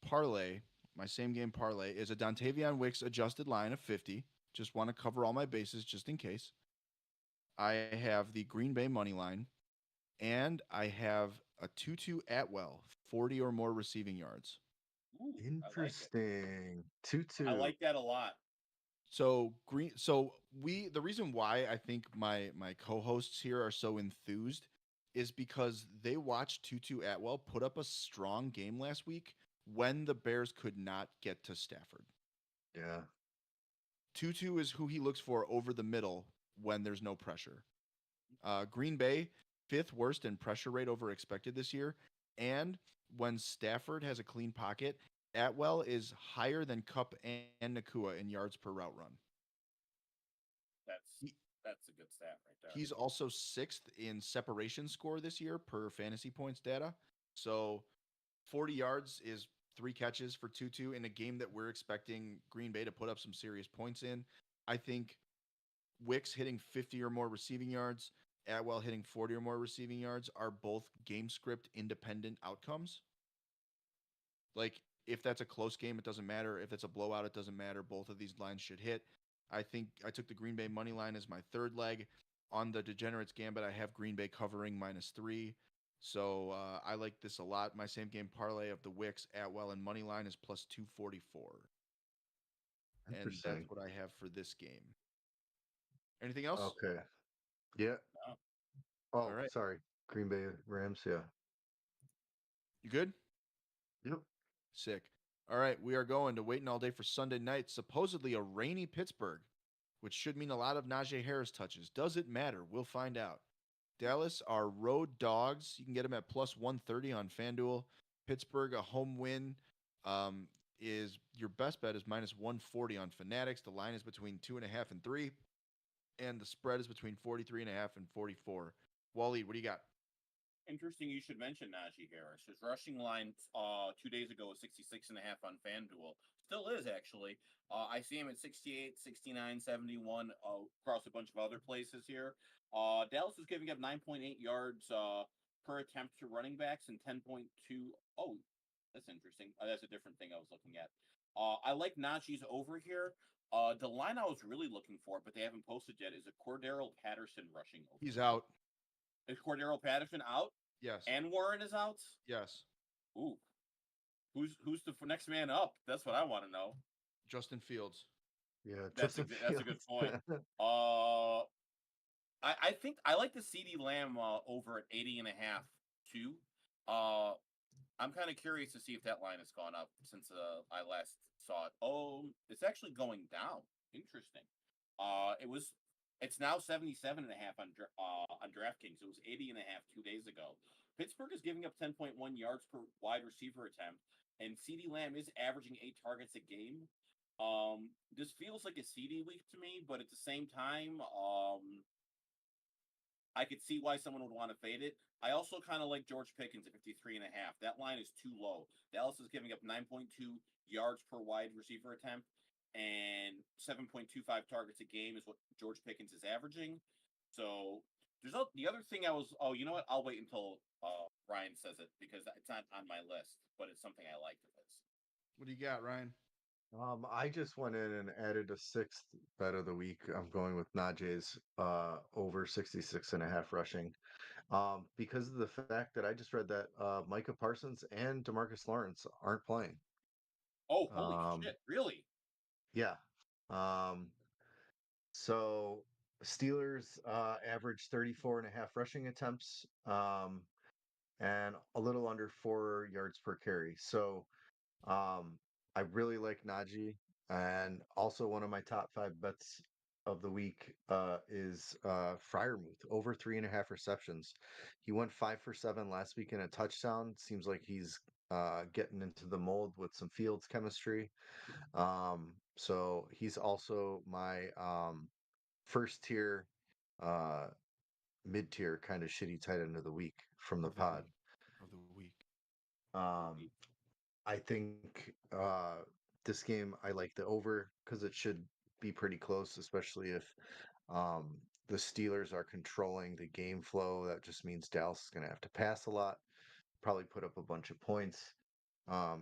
parlay, my same game parlay is a Dontavian Wicks adjusted line of 50. Just want to cover all my bases just in case. I have the Green Bay money line, and I have a Tutu Atwell, 40 or more receiving yards. Ooh, I like it. Interesting. I 2-2. like that a lot. So the reason why I think my co-hosts here are so enthused is because they watched Tutu Atwell put up a strong game last week when the Bears could not get to Stafford. Yeah. Tutu is who he looks for over the middle when there's no pressure. Green Bay, 5th worst in pressure rate over expected this year. And when Stafford has a clean pocket, Atwell is higher than Kupp and Nakua in yards per route run. He- That's a good stat right there. He's also 6th in separation score this year per fantasy points data. So 40 yards is 3 catches for Tutu in a game that we're expecting Green Bay to put up some serious points in. I think Wicks hitting 50 or more receiving yards, Atwell hitting 40 or more receiving yards are both game script independent outcomes. Like, if that's a close game, it doesn't matter. If it's a blowout, it doesn't matter. Both of these lines should hit. I think I took the Green Bay money line as my third leg. On the Degenerates Gambit, I have Green Bay covering -3. So I like this a lot. My same game parlay of the Wicks, Atwell, and money line is plus 244. And that's Interesting. what I have for this game. Anything else? Okay. Yeah. Oh, All Oh, right. sorry. Green Bay Rams. Yeah. You good? Yep. Sick. All right, we are going to waiting all day for Sunday night. Supposedly a rainy Pittsburgh, which should mean a lot of Najee Harris touches. Does it matter? We'll find out. Dallas are road dogs. You can get them at plus 130 on FanDuel. Pittsburgh, a home win, is your best bet is minus 140 on Fanatics. The line is between 2.5 and 3, and the spread is between 43.5 and 44. Wally, what do you got? Interesting you should mention Najee Harris. His rushing line 2 days ago was 66.5 on FanDuel. Still is, actually. I see him at 68, 69, 71 across a bunch of other places here. Dallas is giving up 9.8 yards per attempt to running backs and 10.2. Oh, that's interesting. That's a different thing I was looking at. I like Najee's over here. The line I was really looking for, but they haven't posted yet, is a Cordero Patterson rushing over. He's out. Is Cordero Patterson out? Yes. And Warren is out? Yes. Ooh. Who's the next man up? That's what I want to know. Justin Fields. Yeah, That's a good point. I think I like the CD Lamb over at 80.5 too. I'm kind of curious to see if that line has gone up since I last saw it. Oh, it's actually going down. Interesting. It's now 77.5 on DraftKings. It was 80.5 2 days ago. Pittsburgh is giving up 10.1 yards per wide receiver attempt, and CeeDee Lamb is averaging 8 targets a game. This feels like a CD week to me, but at the same time, I could see why someone would want to fade it. I also kind of like George Pickens at 53.5. That line is too low. Dallas is giving up 9.2 yards per wide receiver attempt, and 7.25 targets a game is what George Pickens is averaging. So the other thing you know what? I'll wait until Ryan says it because it's not on my list, but it's something I like of his. What do you got, Ryan? I just went in and added a sixth bet of the week. I'm going with Najee's over 66.5 rushing. Because of the fact that I just read that Micah Parsons and DeMarcus Lawrence aren't playing. Oh, holy shit, really? Yeah. So Steelers average 34.5 rushing attempts and a little under 4 yards per carry. So I really like Najee. And also one of my top 5 bets of the week is Freiermuth, over 3.5 receptions. He went 5 for 7 last week in a touchdown. Seems like he's getting into the mold with some Fields chemistry. So he's also my first tier, mid tier kind of shitty tight end of the week from the pod. Of the week. I think this game I like the over because it should be pretty close, especially if the Steelers are controlling the game flow. That just means Dallas is going to have to pass a lot, probably put up a bunch of points.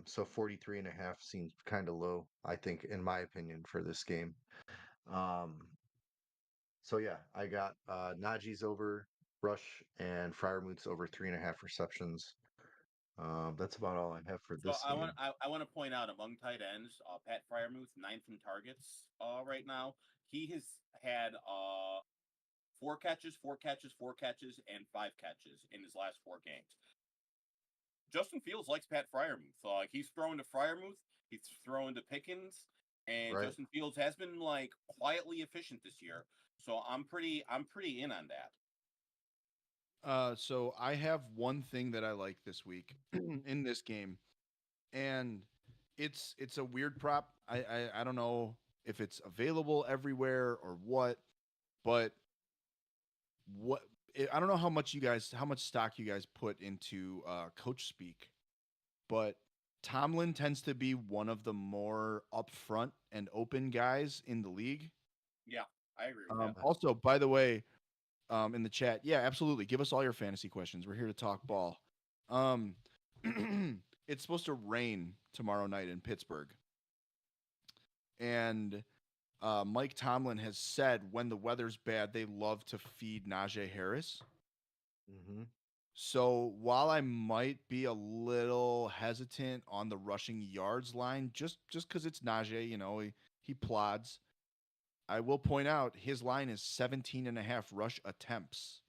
So 43.5 seems kind of low, I think, in my opinion, for this game. So yeah, I got Najee's over rush and Freiermuth's over 3.5 receptions. That's about all I have for So this game. I want to point out among tight ends, Pat Freiermuth, 9th in targets right now. He has had 4 catches, 4 catches, 4 catches, and 5 catches in his last 4 games. Justin Fields likes Pat Freiermuth. He's throwing to Freiermuth, he's throwing to Pickens, and Right. Justin Fields has been like quietly efficient this year. So I'm pretty in on that. So I have one thing that I like this week in this game, and it's a weird prop. I don't know if it's available everywhere or what, but I don't know how much stock you guys put into coach speak, but Tomlin tends to be one of the more upfront and open guys in the league. Yeah, I agree with that. Also, by the way, in the chat, yeah, absolutely. Give us all your fantasy questions. We're here to talk ball. It's supposed to rain tomorrow night in Pittsburgh. And Mike Tomlin has said when the weather's bad, they love to feed Najee Harris. Mm-hmm. So while I might be a little hesitant on the rushing yards line, just because it's Najee, he plods. I will point out his line is 17.5 rush attempts.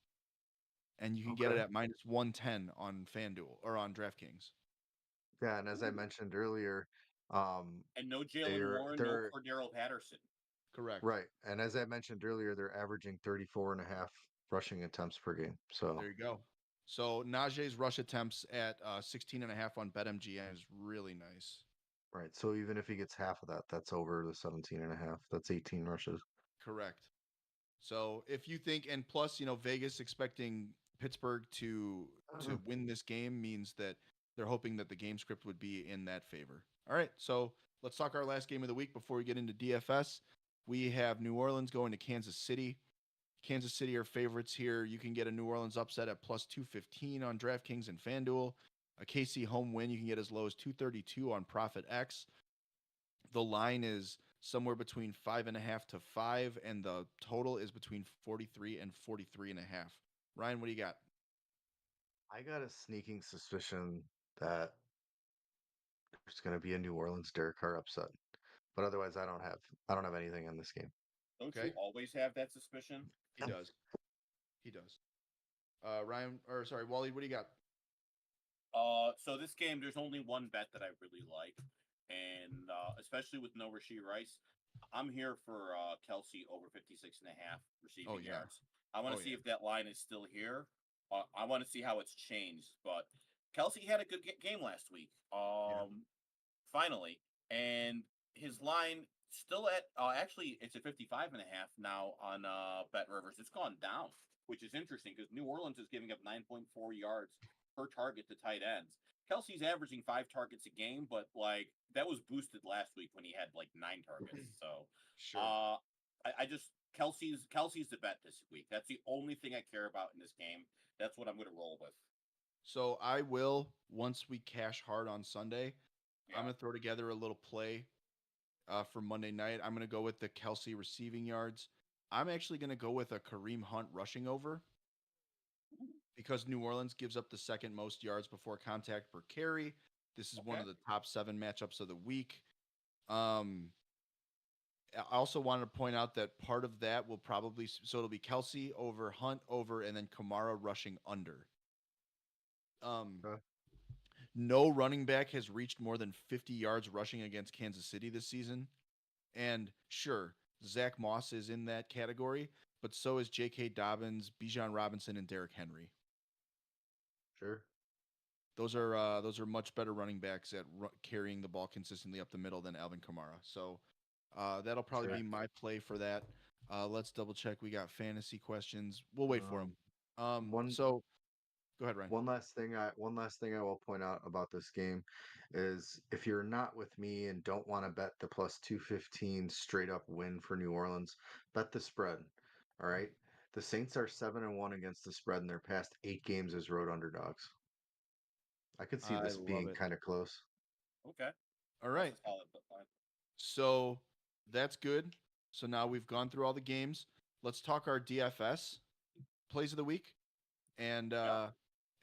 And you can get it at minus 110 on FanDuel or on DraftKings. Yeah, and as I mentioned earlier, And no Jalen they're Warren, no they're Cordero Patterson. Correct. right, and as I mentioned earlier, they're averaging 34.5 rushing attempts per game. So There you go. So Najee's rush attempts at 16.5 on BetMGM is really nice. right, so even if he gets half of that, that's over the 17.5. That's 18 rushes. Correct. So if you think, and plus, Vegas expecting Pittsburgh to win this game means that they're hoping that the game script would be in that favor. All right, so let's talk our last game of the week before we get into DFS. We have New Orleans going to Kansas City. Kansas City are favorites here. You can get a New Orleans upset at plus 215 on DraftKings and FanDuel. A KC home win you can get as low as 232 on Profit X. The line is somewhere between 5.5 to 5, and the total is between 43 and 43.5. Ryan, what do you got? I got a sneaking suspicion that there's going to be a New Orleans Derek Carr upset, but otherwise, I don't have anything in this game. Don't Okay. you always have that suspicion? He does. He does. Ryan, or sorry, Wally, what do you got? So this game, there's only one bet that I really like, and especially with no Rashee Rice, I'm here for Kelsey over 56.5 receiving yeah. yards. I want to see yeah. if that line is still here. I want to see how it's changed, but Kelsey had a good game last week. Finally, and his line still at actually it's at 55.5 now on Bet Rivers. It's gone down, which is interesting because New Orleans is giving up 9.4 yards per target to tight ends. Kelsey's averaging 5 targets a game, but like that was boosted last week when he had like 9 targets. So Sure. I just Kelsey's the bet this week. That's the only thing I care about in this game. That's what I'm going to roll with. So I will, once we cash hard on Sunday, Yeah. I'm going to throw together a little play for Monday night. I'm going to go with the Kelsey receiving yards. I'm actually going to go with a Kareem Hunt rushing over because New Orleans gives up the second most yards before contact per carry. This is one of the top 7 matchups of the week. I also wanted to point out that part of that will probably, so it'll be Kelsey over, Hunt over, and then Kamara rushing under. No running back has reached more than 50 yards rushing against Kansas City this season. And sure, Zach Moss is in that category, but so is J.K. Dobbins, Bijan Robinson, and Derrick Henry. Sure. Those are much better running backs at carrying the ball consistently up the middle than Alvin Kamara. So that'll probably be my play for that. Let's double check. We got fantasy questions. We'll wait for them. So go ahead, Ryan. One last thing I will point out about this game is if you're not with me and don't want to bet the plus 215 straight up win for New Orleans, bet the spread. All right. The Saints are 7-1 against the spread in their past 8 games as road underdogs. I could see this being kind of close. Okay. All right. That's a solid line. So that's good. So now we've gone through all the games. Let's talk our DFS plays of the week. And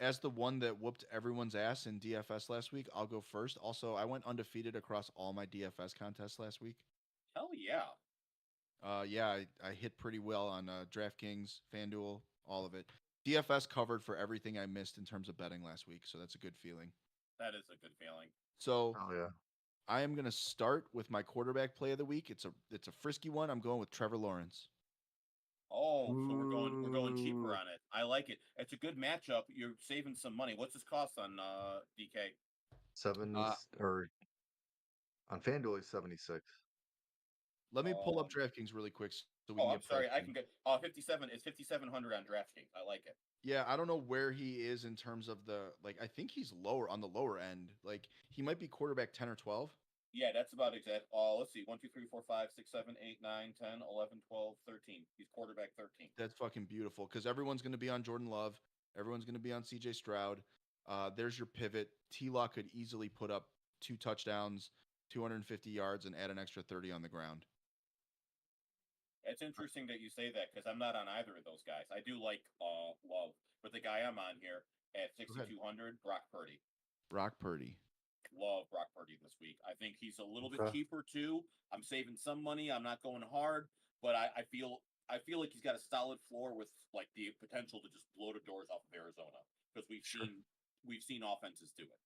as the one that whooped everyone's ass in DFS last week, I'll go first. Also, I went undefeated across all my DFS contests last week. Hell yeah. I hit pretty well on DraftKings, FanDuel, all of it. DFS covered for everything I missed in terms of betting last week, so that's a good feeling. That is a good feeling. So yeah. I am going to start with my quarterback play of the week. It's a frisky one. I'm going with Trevor Lawrence. Oh, so we're going cheaper on it. I like it. It's a good matchup. You're saving some money. What's his cost on DK? 7 or on FanDuel he's 76. Let me pull up DraftKings really quick so we can I'm get sorry. I can get 57. It's 5,700 on DraftKings. I like it. Yeah, I don't know where he is in terms of the I think he's lower on the lower end. Like he might be quarterback 10 or 12. Yeah, that's about exact. Let's see. 1, 2, 3, 4, 5, 6, 7, 8, 9, 10, 11, 12, 13. He's quarterback 13. That's fucking beautiful because everyone's going to be on Jordan Love. Everyone's going to be on CJ Stroud. There's your pivot. T-Law could easily put up 2 touchdowns, 250 yards, and add an extra 30 on the ground. It's interesting that you say that because I'm not on either of those guys. I do like Love, but the guy I'm on here at 6,200, Brock Purdy. Brock Purdy. Love Brock Purdy this week. I think he's a little bit cheaper too. I'm saving some money. I'm not going hard, but I feel like he's got a solid floor with like the potential to just blow the doors off of Arizona because we've seen offenses do it.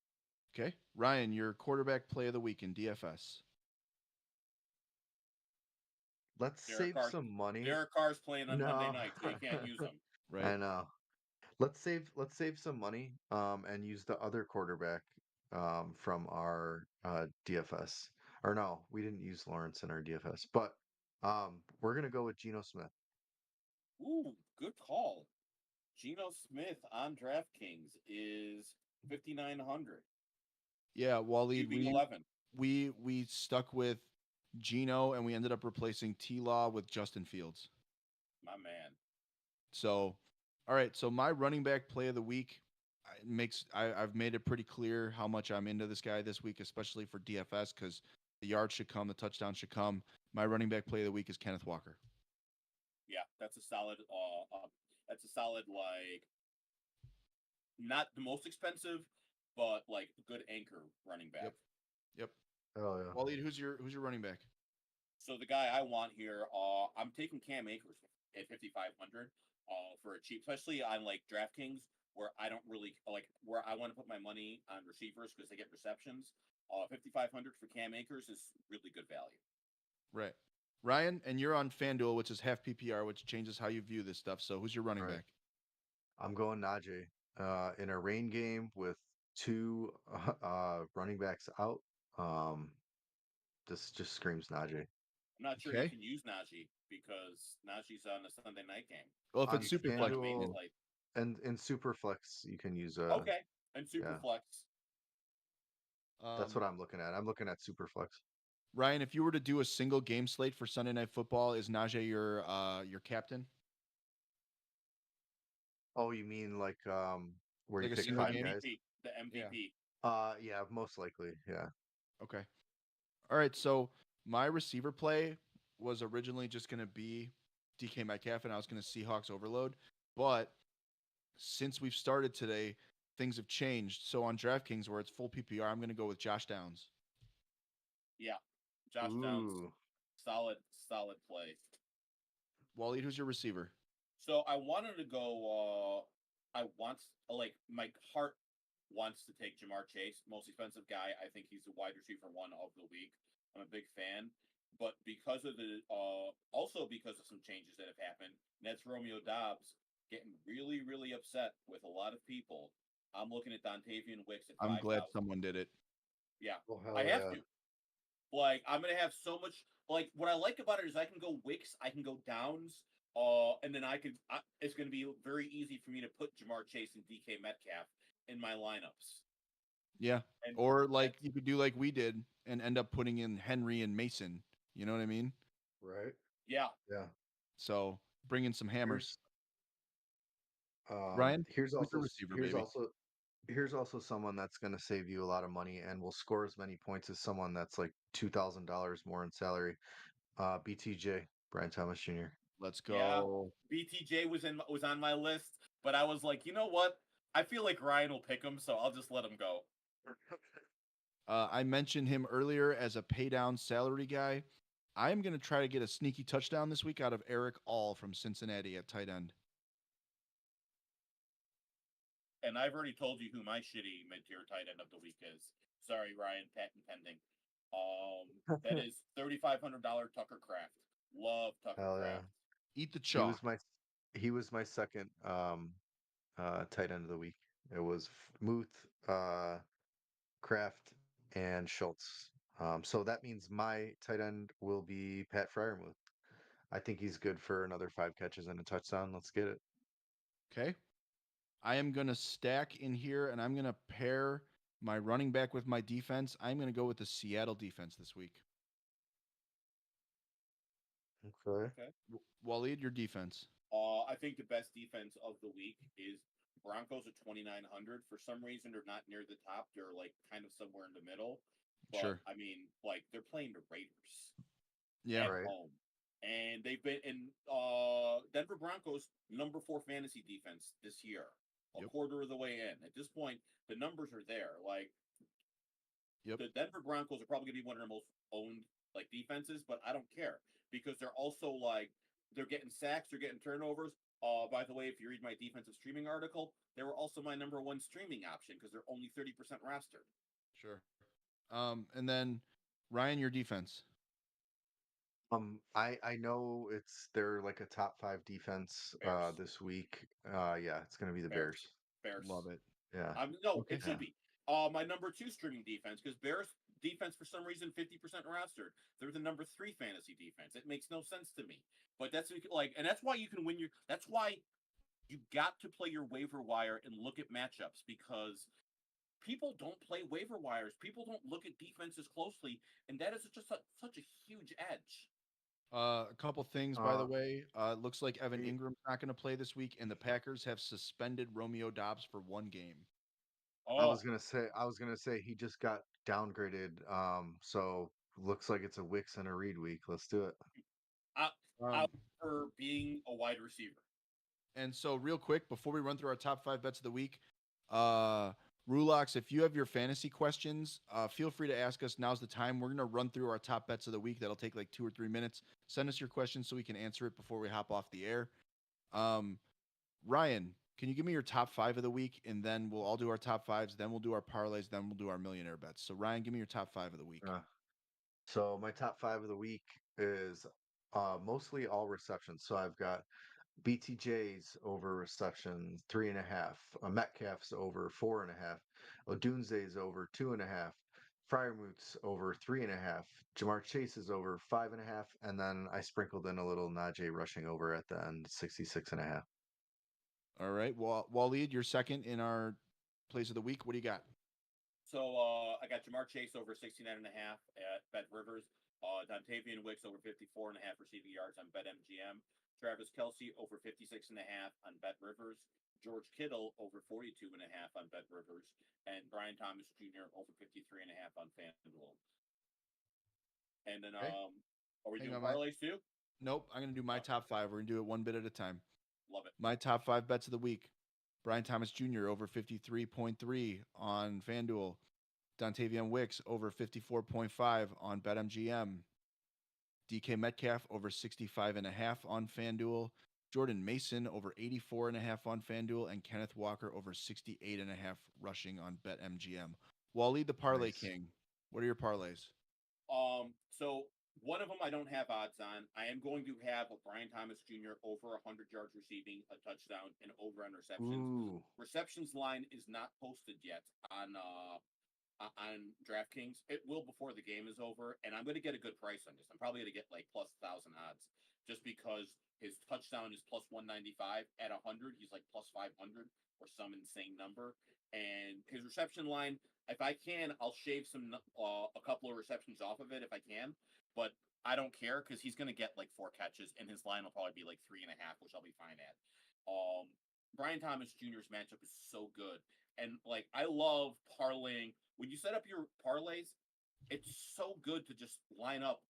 Okay. Ryan, your quarterback play of the week in DFS. Let's Derek save Carr. some money. Derek Carr's playing on Monday No. night, so you can't use him. Right. I know. Let's save some money and use the other quarterback from our DFS. Or no, we didn't use Lawrence in our DFS, but we're gonna go with Geno Smith. Ooh, good call. Geno Smith on DraftKings is 5,900. Yeah, Waleed, QB 11. we stuck with Gino and we ended up replacing T Law with Justin Fields. My man. So, all right. So my running back play of the week I've made it pretty clear how much I'm into this guy this week, especially for DFS, because the yards should come, the touchdown should come. My running back play of the week is Kenneth Walker. Yeah, that's a solid like not the most expensive, but like good anchor running back. Yep. Oh yeah. Waleed, who's your running back? So the guy I want here, I'm taking Cam Akers at 5,500 for a cheap, especially on like DraftKings where I don't really like where I want to put my money on receivers because they get receptions. 5,500 for Cam Akers is really good value. Right. Ryan, and you're on FanDuel, which is half PPR, which changes how you view this stuff. So who's your running Right. back? I'm going Najee in a rain game with two running backs out. This just screams Najee. I'm not sure you Okay. can use Najee because Najee's on a Sunday night game. Well, if On it's super flex, Main FanDuel slate. and in Superflex, you can use Okay, and yeah. Superflex. That's what I'm looking at. I'm looking at Superflex. Ryan, if you were to do a single game slate for Sunday Night Football, is Najee your captain? Oh, you mean like where you Like a pick single five game? guys? The Yeah. MVP. Yeah, most likely. Yeah. Okay. All right. So my receiver play was originally just going to be DK Metcalf, and I was going to Seahawks overload. But since we've started today, things have changed. So on DraftKings, where it's full PPR, I'm going to go with Josh Downs. Yeah, Josh Downs, Ooh. solid play. Waleed, who's your receiver? So I wanted to go. Like my heart wants to take Jamar Chase, most expensive guy. I think he's the wide receiver one of the week. I'm a big fan, but because of the also because of some changes that have happened, Nets Romeo Dobbs getting really upset with a lot of people. I'm looking at Dontavian Wicks at I'm 5,000. glad someone did it. Yeah, Oh, hell I have yeah. to. Like I'm gonna have so much. Like what I like about it is I can go Wicks, I can go Downs, and then it's gonna be very easy for me to put Jamar Chase and DK Metcalf in my lineups. Yeah. And Or like you could do like we did and end up putting in Henry and Mason. You know what I mean? Right. yeah, Yeah. So bring in some hammers. Here's Ryan, here's who's your also receiver, baby? here's also someone that's going to save you a lot of money and will score as many points as someone that's like $2,000 more in salary. BTJ, Brian Thomas Jr. Let's yeah. go. BTJ was on my list, but I was like, you know what? I feel like Ryan will pick him, so I'll just let him go. I mentioned him earlier as a pay down salary guy. I'm going to try to get a sneaky touchdown this week out of Eric All from Cincinnati at tight end. And I've already told you who my shitty mid-tier tight end of the week is. Sorry, Ryan, patent pending. That is $3,500 Tucker Craft. Love Tucker Hell yeah. Craft. Eat the He chalk. was my second tight end of the week. It was Muth, Kraft, and Schultz. So that means my tight end will be Pat Fryermuth. I think he's good for another 5 catches and a touchdown. Let's get it. Okay. I am going to stack in here and I'm going to pair my running back with my defense. I'm going to go with the Seattle defense this week. Okay. Waleed, your defense. I think the best defense of the week is Broncos at 2,900. For some reason, they're not near the top. They're like kind of somewhere in the middle. But Sure. I mean, like they're playing the Raiders Yeah. at Right. home, and they've been in Denver Broncos #4 fantasy defense this year, a Yep. quarter of the way in. At this point, the numbers are there. Like Yep. the Denver Broncos are probably going to be one of their most owned like defenses, but I don't care because they're also like they're getting sacks, they're getting turnovers. By the way, if you read my defensive streaming article, they were also my #1 streaming option because they're only 30% rostered. Sure. And then Ryan, your defense. I know they're like a top 5 defense Bears. this week. Yeah, it's gonna be the Bears. Bears. Bears. Love it. Yeah. No, Okay. it should Yeah. be. My number 2 streaming defense, because Bears defense for some reason 50% rostered. They're the number 3 fantasy defense. It makes no sense to me. But that's like, and that's why you can win your. That's why you got to play your waiver wire and look at matchups, because people don't play waiver wires. People don't look at defenses closely, and that is just such a huge edge. A couple things, by the Uh, way. It looks like Evan y- Ingram's not going to play this week, and the Packers have suspended Romeo Dobbs for 1 game. Oh, I was gonna say he just got downgraded. So looks like it's a Wicks and a Reed week. Let's do it. out, Um, out for being a wide receiver. and so, real quick, before we run through our top 5 bets of the week, Rulox, if you have your fantasy questions, feel free to ask us. Now's the time. We're going to run through our top bets of the week. That'll take like 2 or 3 minutes. Send us your questions so we can answer it before we hop off the air. Ryan, can you give me your top 5 of the week? And then we'll all do our top 5s. Then we'll do our parlays. Then we'll do our millionaire bets. So, Ryan, give me your top 5 of the week. So my top 5 of the week is mostly all receptions. So I've got BTJ's over reception 3.5, Metcalf's over 4.5, Odunze's over 2.5, Fryermuth's over 3.5, Jamar Chase is over 5.5, and then I sprinkled in a little Najee rushing over at the end, 66.5. All right. Waleed, you're second in our plays of the week. What do you got? So I got Jamar Chase over 69.5 at Bet Rivers. Dontavian Wicks over 54.5 receiving yards on Bet MGM. Travis Kelsey over 56.5 on Bet Rivers. George Kittle over 42.5 on Bet Rivers. And Brian Thomas Jr. over 53.5 on FanDuel. And then, Okay. are we Hang doing on, Mike. parlays too? Nope. I'm going to do my top 5. We're going to do it one bit at a time. Love it. My top 5 bets of the week. Brian Thomas Jr. over 53.3 on FanDuel. Dontavian Wicks over 54.5 on BetMGM. DK Metcalf over 65.5 on FanDuel. Jordan Mason over 84.5 on FanDuel. And Kenneth Walker over 68.5 rushing on BetMGM. Waleed the Parlay Nice. King. What are your parlays? So one of them I don't have odds on. I am going to have a Brian Thomas Jr. over 100 yards receiving, a touchdown, and over on receptions. Ooh, Receptions line is not posted yet on DraftKings. It will before the game is over, and I'm going to get a good price on this. I'm probably going to get like plus 1,000 odds, just because his touchdown is plus 195 at 100. He's like plus 500 or some insane number, and his reception line. If I can, I'll shave a couple of receptions off of it if I can, but I don't care because he's going to get like 4 catches, and his line will probably be like 3.5, which I'll be fine at. Brian Thomas Jr.'s matchup is so good, and like I love parlaying. When you set up your parlays, it's so good to just line up.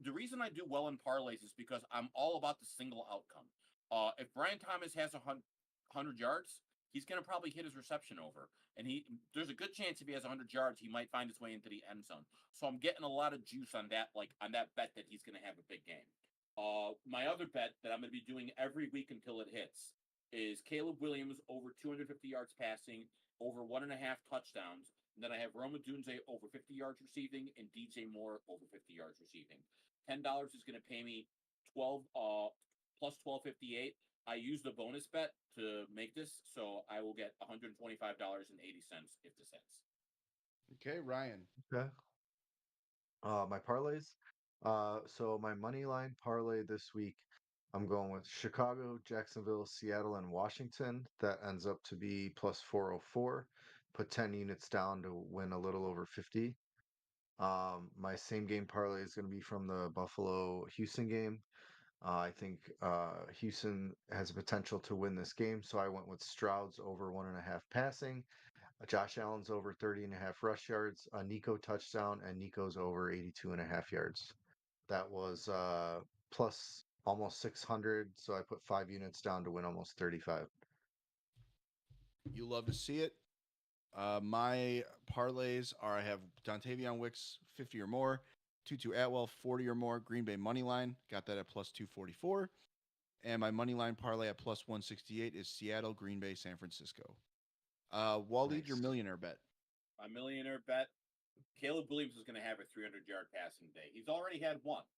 The reason I do well in parlays is because I'm all about the single outcome. If Brian Thomas has 100 yards, he's going to probably hit his reception over, and there's a good chance if he has 100 yards, he might find his way into the end zone. So I'm getting a lot of juice on that, like on that bet that he's going to have a big game. My other bet that I'm going to be doing every week until it hits is Caleb Williams over 250 yards passing, over 1.5 touchdowns. And then I have Roma Dunze over 50 yards receiving and DJ Moore over 50 yards receiving. $10 is going to pay me 12 plus 12.58. I used a bonus bet to make this, so I will get $125.80 if this hits. Okay, Ryan. okay. My parlays. So my money line parlay this week, I'm going with Chicago, Jacksonville, Seattle, and Washington. That ends up to be plus 404. Put 10 units down to win a little over 50. My same game parlay is going to be from the Buffalo Houston game. I think Houston has a potential to win this game, so I went with Stroud's over 1.5 passing. Josh Allen's over 30.5 rush yards, a Nico touchdown, and Nico's over 82.5 yards. That was plus almost 600, so I put 5 units down to win almost 35. You love to see it. My parlays are I have Dontavian Wicks 50 or more, Tutu Atwell 40 or more, Green Bay money line, got that at plus 244. And my money line parlay at plus 168 is Seattle, Green Bay, San Francisco. Waleed, your Nice. millionaire bet. My millionaire bet. Caleb Williams is going to have a 300-yard passing day. He's already had one.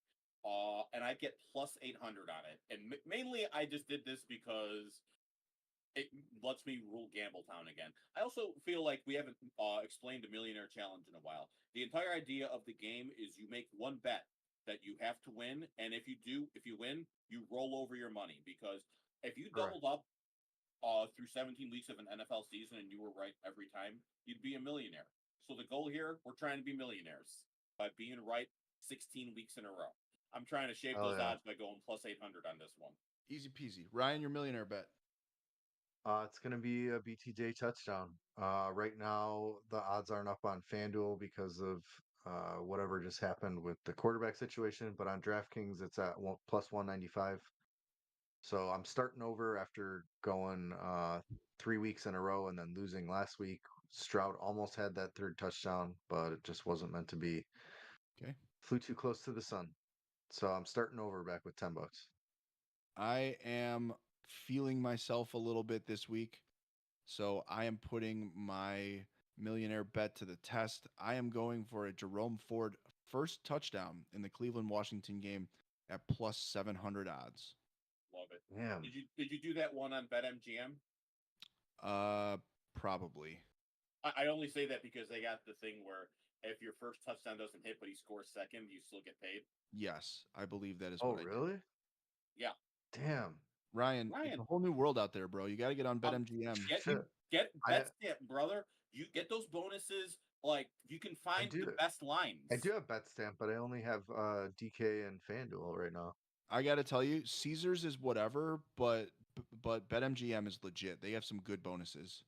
And I get plus 800 on it. And mainly I just did this because it lets me rule Gambletown again. I also feel like we haven't explained the Millionaire Challenge in a while. The entire idea of the game is you make one bet that you have to win, and if you win, you roll over your money. Because if you Correct. doubled up through 17 weeks of an NFL season and you were right every time, you'd be a millionaire. So the goal here, we're trying to be millionaires by being right 16 weeks in a row. I'm trying to shave Hell those yeah. odds by going plus 800 on this one. Easy peasy. Ryan, your millionaire bet. It's going to be a BTJ touchdown. Right now, the odds aren't up on FanDuel because of whatever just happened with the quarterback situation, but on DraftKings, it's at plus 195. So I'm starting over after going 3 weeks in a row and then losing last week. Stroud almost had that third touchdown, but it just wasn't meant to be. Okay. Flew too close to the sun. So I'm starting over back with $10. I am feeling myself a little bit this week. So I am putting my millionaire bet to the test. I am going for a Jerome Ford first touchdown in the Cleveland Washington game at plus 700 odds. Love it. Damn. Did you do that one on BetMGM? Probably. I only say that because they got the thing where if your first touchdown doesn't hit but he scores second, you still get paid. Yes, I believe that is Oh, what I did. really? Yeah. Damn. Ryan, it's a whole new world out there, bro. You got to get on BetMGM. Get I- BetStamp, brother. You get those bonuses. Like you can find do. the best lines. I do have BetStamp, but I only have DK and FanDuel right now. I got to tell you, Caesars is whatever, but BetMGM is legit. They have some good bonuses.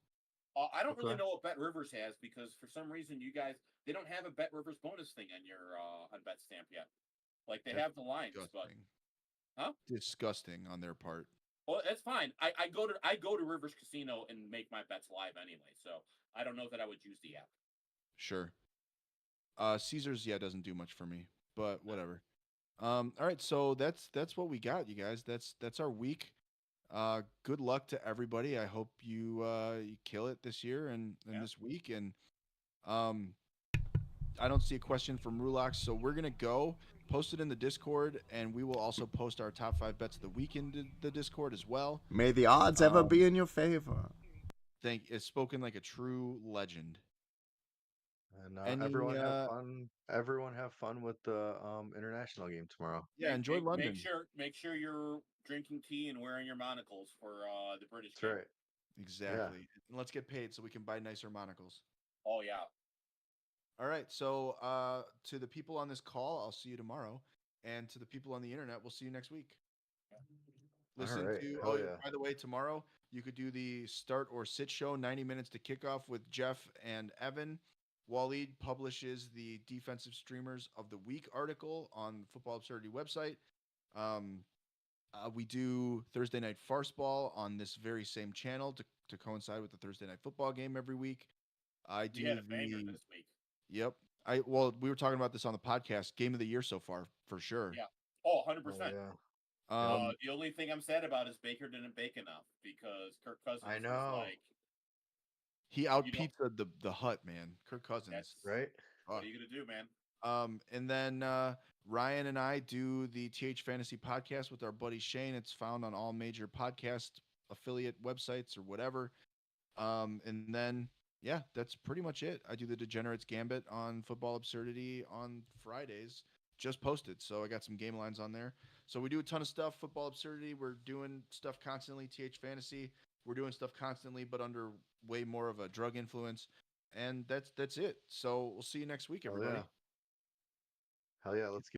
I don't really Okay. know what Bet Rivers has because for some reason you guys they don't have a Bet Rivers bonus thing on your on BetStamp yet. Like they That's have the lines, Disgusting. but huh? Disgusting on their part. Well, that's fine. I go to Rivers Casino and make my bets live anyway, so I don't know that I would use the app. Sure. Caesars, yeah, doesn't do much for me, but whatever. All right, so that's what we got, you guys. That's our week. Good luck to everybody. I hope you you kill it this year and this week. And I don't see a question from Rulox, so we're gonna go post it in the Discord, and we will also post our top 5 bets of the week into the Discord as well. May the odds ever be in your favor. It's spoken like a true legend. And everyone have fun. Everyone have fun with the international game tomorrow. Yeah, enjoy London. Make sure you're drinking tea and wearing your monocles for the British That's game. right. Exactly. Yeah. And let's get paid so we can buy nicer monocles. Oh yeah. All right. So to the people on this call, I'll see you tomorrow. And to the people on the internet, we'll see you next week. Listen to by the way, tomorrow you could do the start or sit show, 90 minutes to kickoff with Jeff and Evan. Waleed publishes the Defensive Streamers of the Week article on the Football Absurdity website. We do Thursday Night Farce Ball on this very same channel to coincide with the Thursday Night Football game every week. I do had a banger this week. Yep. We were talking about this on the podcast. Game of the year so far, for sure. Yeah. Oh, 100%. Yeah. The only thing I'm sad about is Baker didn't bake enough because Kirk Cousins I know. was like he out-pizzaed the Hut, man. Kirk Cousins. That's right. What are you gonna do, man? And then Ryan and I do the TH Fantasy podcast with our buddy Shane. It's found on all major podcast affiliate websites or whatever. And then yeah, that's pretty much it. I do the Degenerates Gambit on Football Absurdity on Fridays. Just posted, so I got some game lines on there. So we do a ton of stuff. Football Absurdity, we're doing stuff constantly. TH Fantasy, we're doing stuff constantly, but under way more of a drug influence. And that's it. So we'll see you next week, everybody. Hell yeah. Let's get